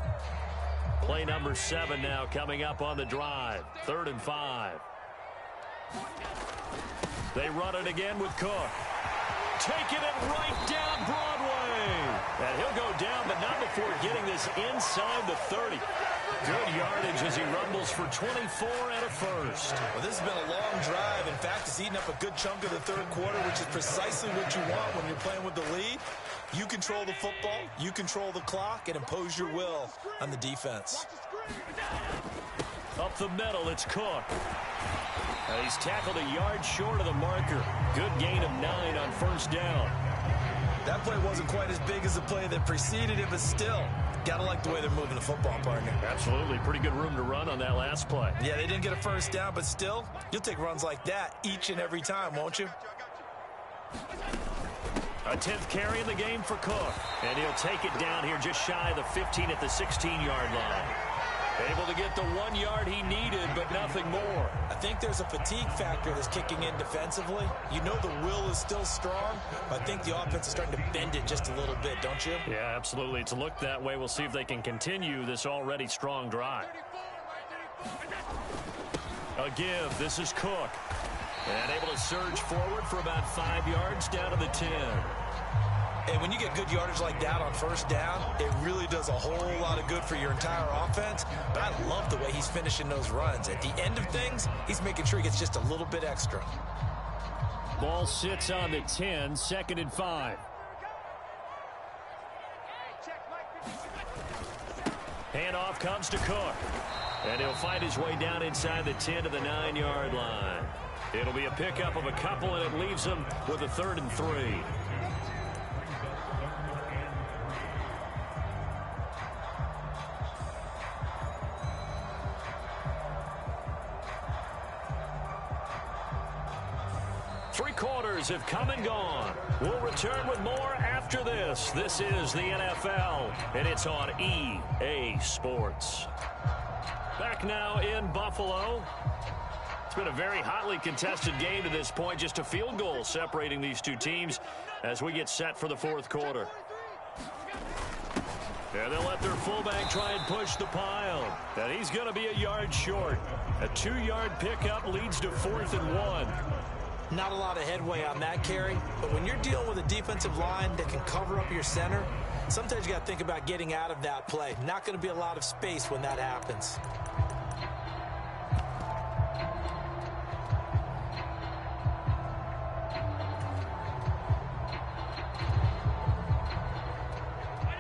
Play number 7 now coming up on the drive. 3rd and 5. They run it again with Cook. Taking it right down Broadway. And he'll go down, but not before getting this inside the 30. Good yardage as he rumbles for 24 and a first. Well, this has been a long drive. In fact, it's eaten up a good chunk of the 3rd quarter, which is precisely what you want when you're playing with the lead. You control the football, you control the clock, and impose your will on the defense. Up the middle, it's Cook. And he's tackled a yard short of the marker. Good gain of 9 on first down. That play wasn't quite as big as the play that preceded it, but still, gotta like the way they're moving the football, partner. Absolutely. Pretty good room to run on that last play. Yeah, they didn't get a first down, but still, you'll take runs like that each and every time, won't you? A 10th carry in the game for Cook. And he'll take it down here just shy of the 15 at the 16-yard line. Able to get the 1 yard he needed, but nothing more. I think there's a fatigue factor that's kicking in defensively. You know the will is still strong, but I think the offense is starting to bend it just a little bit, don't you? Yeah, absolutely. It's looked that way. We'll see if they can continue this already strong drive. A give. This is Cook. And able to surge forward for about 5 yards down to the 10. And when you get good yardage like that on first down, it really does a whole lot of good for your entire offense. But I love the way he's finishing those runs. At the end of things, he's making sure he gets just a little bit extra. Ball sits on the 10, 2nd and 5. Handoff comes to Cook. And he'll find his way down inside the 10 to the 9-yard line. It'll be a pickup of a couple, and it leaves him with a 3rd and 3. Three quarters have come and gone. We'll return with more after this. This is the NFL, and it's on EA Sports. Back now in Buffalo. It's been a very hotly contested game to this point. Just a field goal separating these two teams as we get set for the 4th quarter. And they'll let their fullback try and push the pile. And he's going to be a yard short. A 2-yard pickup leads to 4th and 1. Not a lot of headway on that carry, but when you're dealing with a defensive line that can cover up your center, sometimes you got to think about getting out of that play. Not going to be a lot of space when that happens.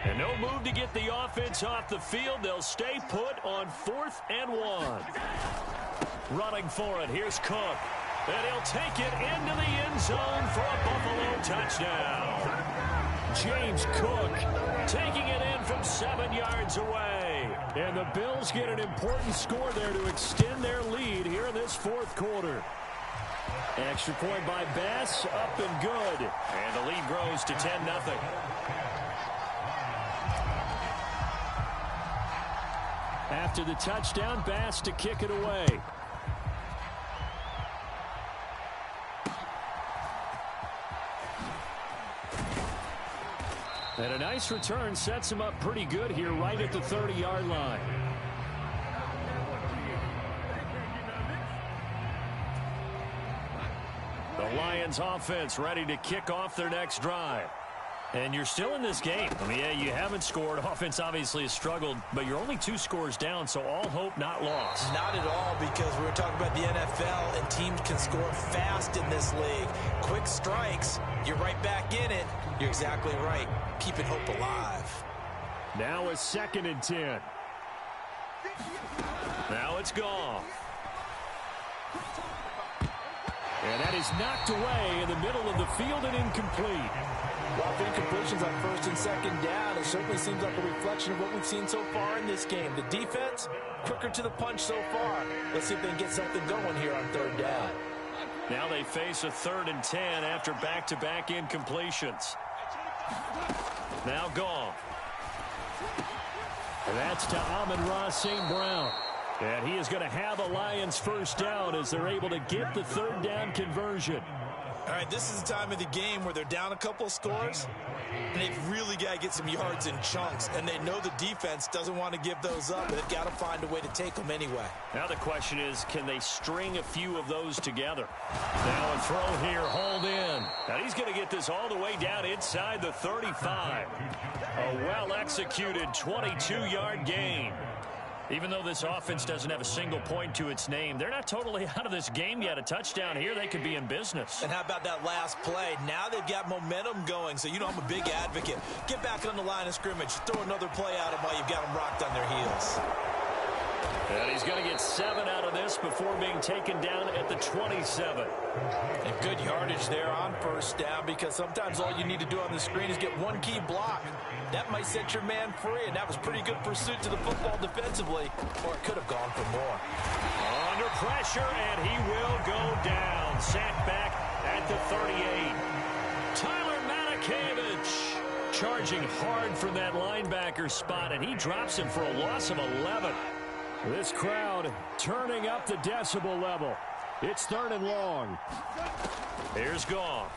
And no move to get the offense off the field. They'll stay put on 4th and 1. Running for it, here's Cook. And he'll take it into the end zone for a Buffalo touchdown. James Cook taking it in from 7 yards away. And the Bills get an important score there to extend their lead here in this 4th quarter. Extra point by Bass, up and good. And the lead grows to 10-0. After the touchdown, Bass to kick it away. And a nice return sets him up pretty good here right at the 30-yard line. The Lions offense ready to kick off their next drive. And you're still in this game. I mean, yeah, you haven't scored. Offense obviously has struggled, but you're only 2 scores down, so all hope not lost. Not at all, because we were talking about the NFL, and teams can score fast in this league. Quick strikes, you're right back in it. You're exactly right. Keeping hope alive. Now a 2nd and 10. Now it's gone. And that is knocked away in the middle of the field and incomplete. Well, the incompletions on 1st and 2nd down, it certainly seems like a reflection of what we've seen so far in this game. The defense, quicker to the punch so far. Let's see if they can get something going here on 3rd down. Now they face a 3rd and 10 after back-to-back incompletions. Now gone. And that's to Amon-Ra St. Brown. And he is going to have a Lions 1st down as they're able to get the 3rd down conversion. All right, this is the time of the game where they're down a couple of scores, and they've really got to get some yards in chunks, and they know the defense doesn't want to give those up, but they've got to find a way to take them anyway. Now the question is, can they string a few of those together? Now a throw here, hold in. And he's going to get this all the way down inside the 35. A well-executed 22-yard gain. Even though this offense doesn't have a single point to its name, they're not totally out of this game yet. A touchdown here, they could be in business. And how about that last play? Now they've got momentum going, so you know I'm a big advocate. Get back on the line of scrimmage. Throw another play at them while you've got them rocked on their heels. And he's going to get 7 out of this before being taken down at the 27. And good yardage there on 1st down, because sometimes all you need to do on the screen is get one key block. That might set your man free, and that was pretty good pursuit to the football defensively, or it could have gone for more. Under pressure, and he will go down. Sacked back at the 38. Tyler Matakevich charging hard from that linebacker spot, and he drops him for a loss of 11. This crowd turning up the decibel level. It's 3rd and long. Here's Goff.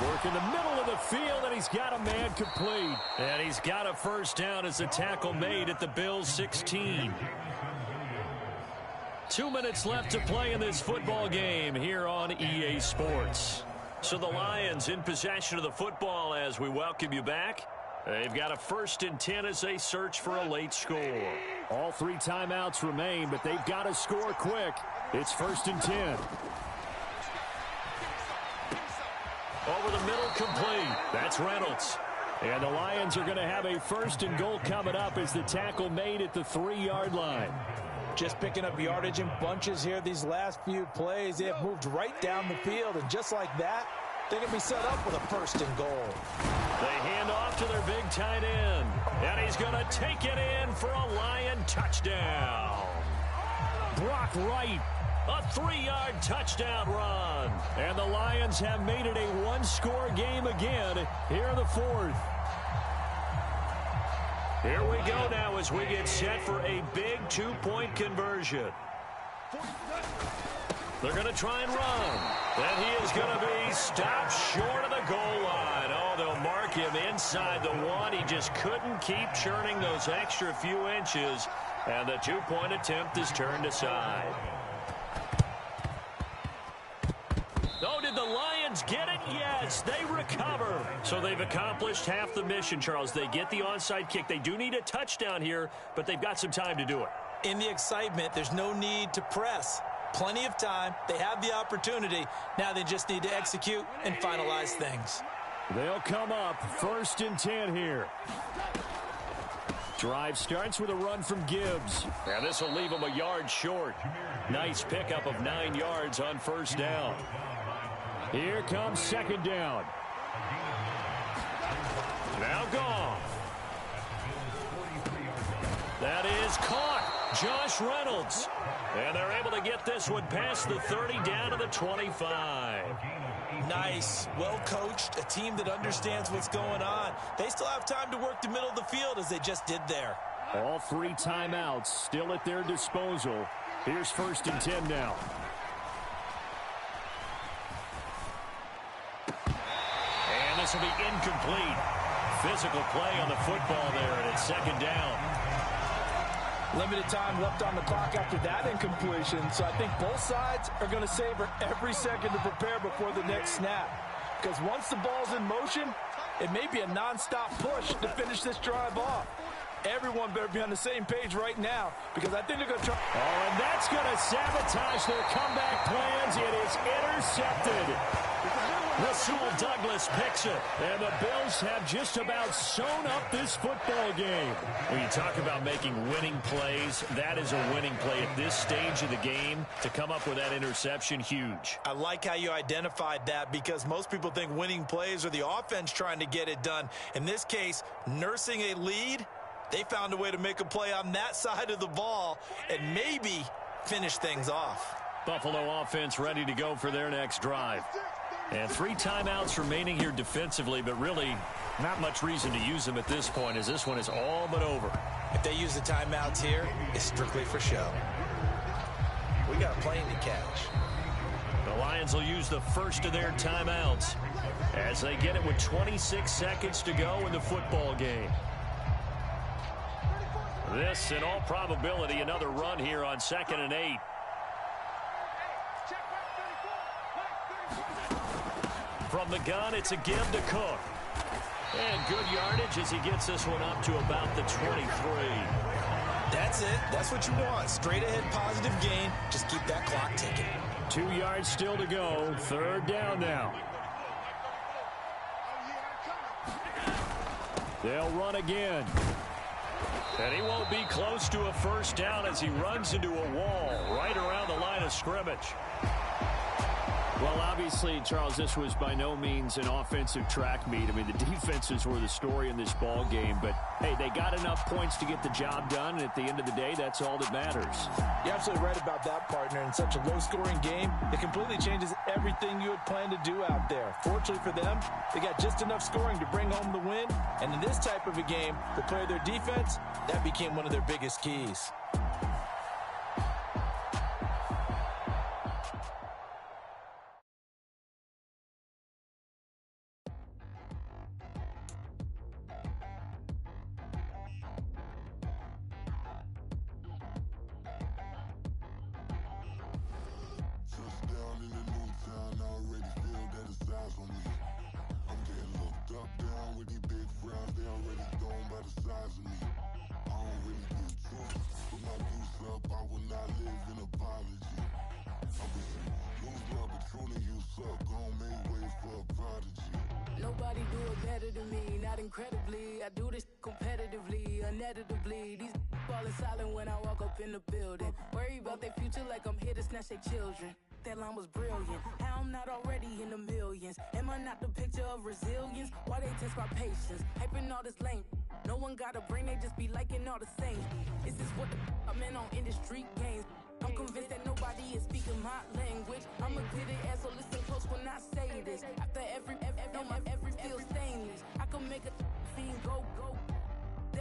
Work in the middle of the field, and he's got a man complete. And he's got a 1st down as the tackle made at the Bills' 16. 2 minutes left to play in this football game here on EA Sports. So the Lions in possession of the football as we welcome you back. They've got a 1st and 10 as they search for a late score. All 3 timeouts remain, but they've got to score quick. It's 1st and 10. Over the middle, complete. That's Reynolds. And the Lions are going to have a 1st and goal coming up as the tackle made at the 3-yard line. Just picking up yardage in bunches here these last few plays. They have moved right down the field, and just like that, they can be set up with a 1st and goal. They hand off to their big tight end, and he's going to take it in for a Lion touchdown. Brock Wright. A 3-yard touchdown run. And the Lions have made it a 1-score game again here in the 4th. Here we go now as we get set for a big 2-point conversion. They're going to try and run. And he is going to be stopped short of the goal line. Oh, they'll mark him inside the 1. He just couldn't keep churning those extra few inches. And the 2-point attempt is turned aside. Oh, did the Lions get it? Yes, they recover. So they've accomplished half the mission, Charles. They get the onside kick. They do need a touchdown here, but they've got some time to do it. In the excitement, there's no need to press. Plenty of time. They have the opportunity. Now they just need to execute and finalize things. They'll come up 1st and 10 here. Drive starts with a run from Gibbs. And this will leave him a yard short. Nice pickup of 9 yards on 1st down. Here comes 2nd down. Now gone. That is caught. Josh Reynolds. And they're able to get this one past the 30 down to the 25. Nice. Well coached. A team that understands what's going on. They still have time to work the middle of the field as they just did there. All 3 timeouts still at their disposal. Here's 1st and 10 now. And this will be incomplete. Physical play on the football there, and it's 2nd down. Limited time left on the clock after that incompletion, so I think both sides are going to savor every second to prepare before the next snap. Because once the ball's in motion, it may be a nonstop push to finish this drive off. Everyone better be on the same page right now, because I think they're going to try. Oh, and that's going to sabotage their comeback plans. It is intercepted. Rasul Douglas picks it. And the Bills have just about sewn up this football game. When you talk about making winning plays, that is a winning play at this stage of the game. To come up with that interception, huge. I like how you identified that, because most people think winning plays are the offense trying to get it done. In this case, nursing a lead, they found a way to make a play on that side of the ball and maybe finish things off. Buffalo offense ready to go for their next drive. And 3 timeouts remaining here defensively, but really not much reason to use them at this point, as this one is all but over. If they use the timeouts here, it's strictly for show. We got a plane to catch. The Lions will use the first of their timeouts as they get it with 26 seconds to go in the football game. This, in all probability, another run here on 2nd and 8. From the gun, it's a give to Cook. And good yardage as he gets this one up to about the 23. That's it. That's what you want. Straight ahead positive gain. Just keep that clock ticking. 2 yards still to go. 3rd down now. They'll run again. And he won't be close to a 1st down as he runs into a wall right around the line of scrimmage. Well, obviously, Charles, this was by no means an offensive track meet. I mean, the defenses were the story in this ball game. But, hey, they got enough points to get the job done. And at the end of the day, that's all that matters. You're absolutely right about that, partner. In such a low-scoring game, it completely changes everything you had planned to do out there. Fortunately for them, they got just enough scoring to bring home the win. And in this type of a game, to play their defense, that became one of their biggest keys. the size of me. I don't really get drunk. Put my deuce up, I will not live in apology. I wish you lose love, but truly you suck. Gon' make way for a prodigy. Nobody do it better than me, not incredibly. I do this competitively, uneditably. These falling silent when I walk up in the building. Worry about their future like I'm here to snatch their children. That line was brilliant. How I'm not already in the millions? Am I not the picture of resilience? Why they test my patience? Hyping all this lame. No one got a brain, they just be liking all the same. Is this what the I'm in on industry games? I'm convinced that nobody is speaking my language. I'm a good ass, so listen close when I say this. After every feel stainless. I can make a fiend go.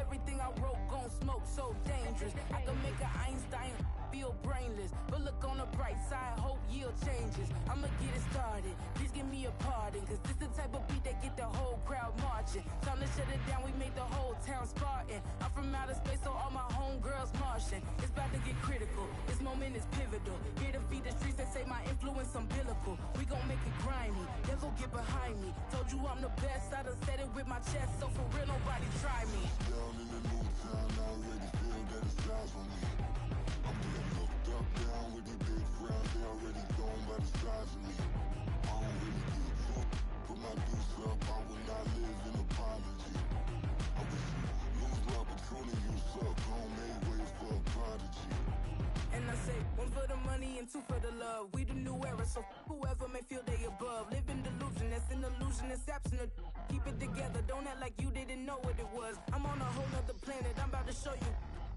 Everything I wrote gon' smoke, so dangerous. I can make an Einstein feel brainless. But look on the bright side, hope yield changes. I'ma get it started, please give me a pardon. Cause this the type of beat that get the whole crowd marching. Time to shut it down, we made the whole town Spartan. I'm from outer space, so all my homegirls Martian. It's about to get critical, this moment is pivotal. Here to feed the streets that say my influence umbilical. We gon' make it grimy, then go get behind me. Told you I'm the best, I done said it with my chest. So for real, nobody try me. Down in the new town, I already feel that it's eyes on me. I'm getting looked up, down with these big frowns. They already gone by the size of me. I don't really get drunk. Put my deuce up, I will not live in apology. I wish you lose love, but truly you suck. Gon' make way for a prodigy. And I say, one for the money and two for the love. We the new era, so whoever may feel they above. Live in delusion, that's an illusion, it's absent. Keep it together, don't act like you didn't know what it was. I'm on a whole nother planet, I'm about to show you.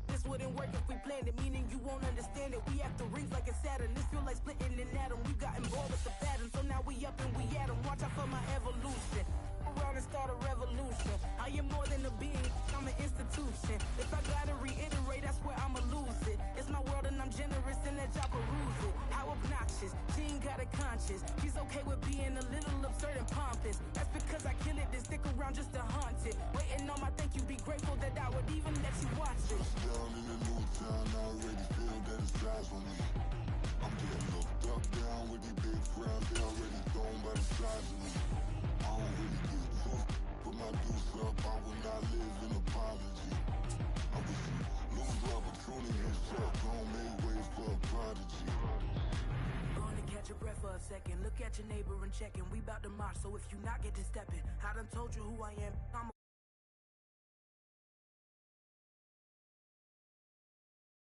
This wouldn't work if we planned it, meaning you won't understand it. We have to rings like it's Saturn. This feel like splitting an atom. We got involved with the pattern, so now we up and we at 'em. Watch out for my evolution. Around and start a revolution. I am more than a being, I'm an institution. If I gotta reiterate, that's where I'ma lose it. It's my world and I'm generous and that y'all peruse it. How obnoxious, she ain't got a conscience. She's okay with being a little absurd and pompous. That's because I kill it, then stick around just to haunt it. Waiting on my thank you, be grateful that I would even let you watch it. Down in the new town, I already feel that it's eyes on me. I'm getting looked up, down with these big frowns. They already gone by the size of me. I don't really get drunk. Put my deuce up, I will not live in apology. I wish you lose love, but truly you suck. Gon' make way for a prodigy. Gonna catch your breath for a second. Look at your neighbor and check in. We bout to march, so if you not get to stepping, I done told you who I am. I'm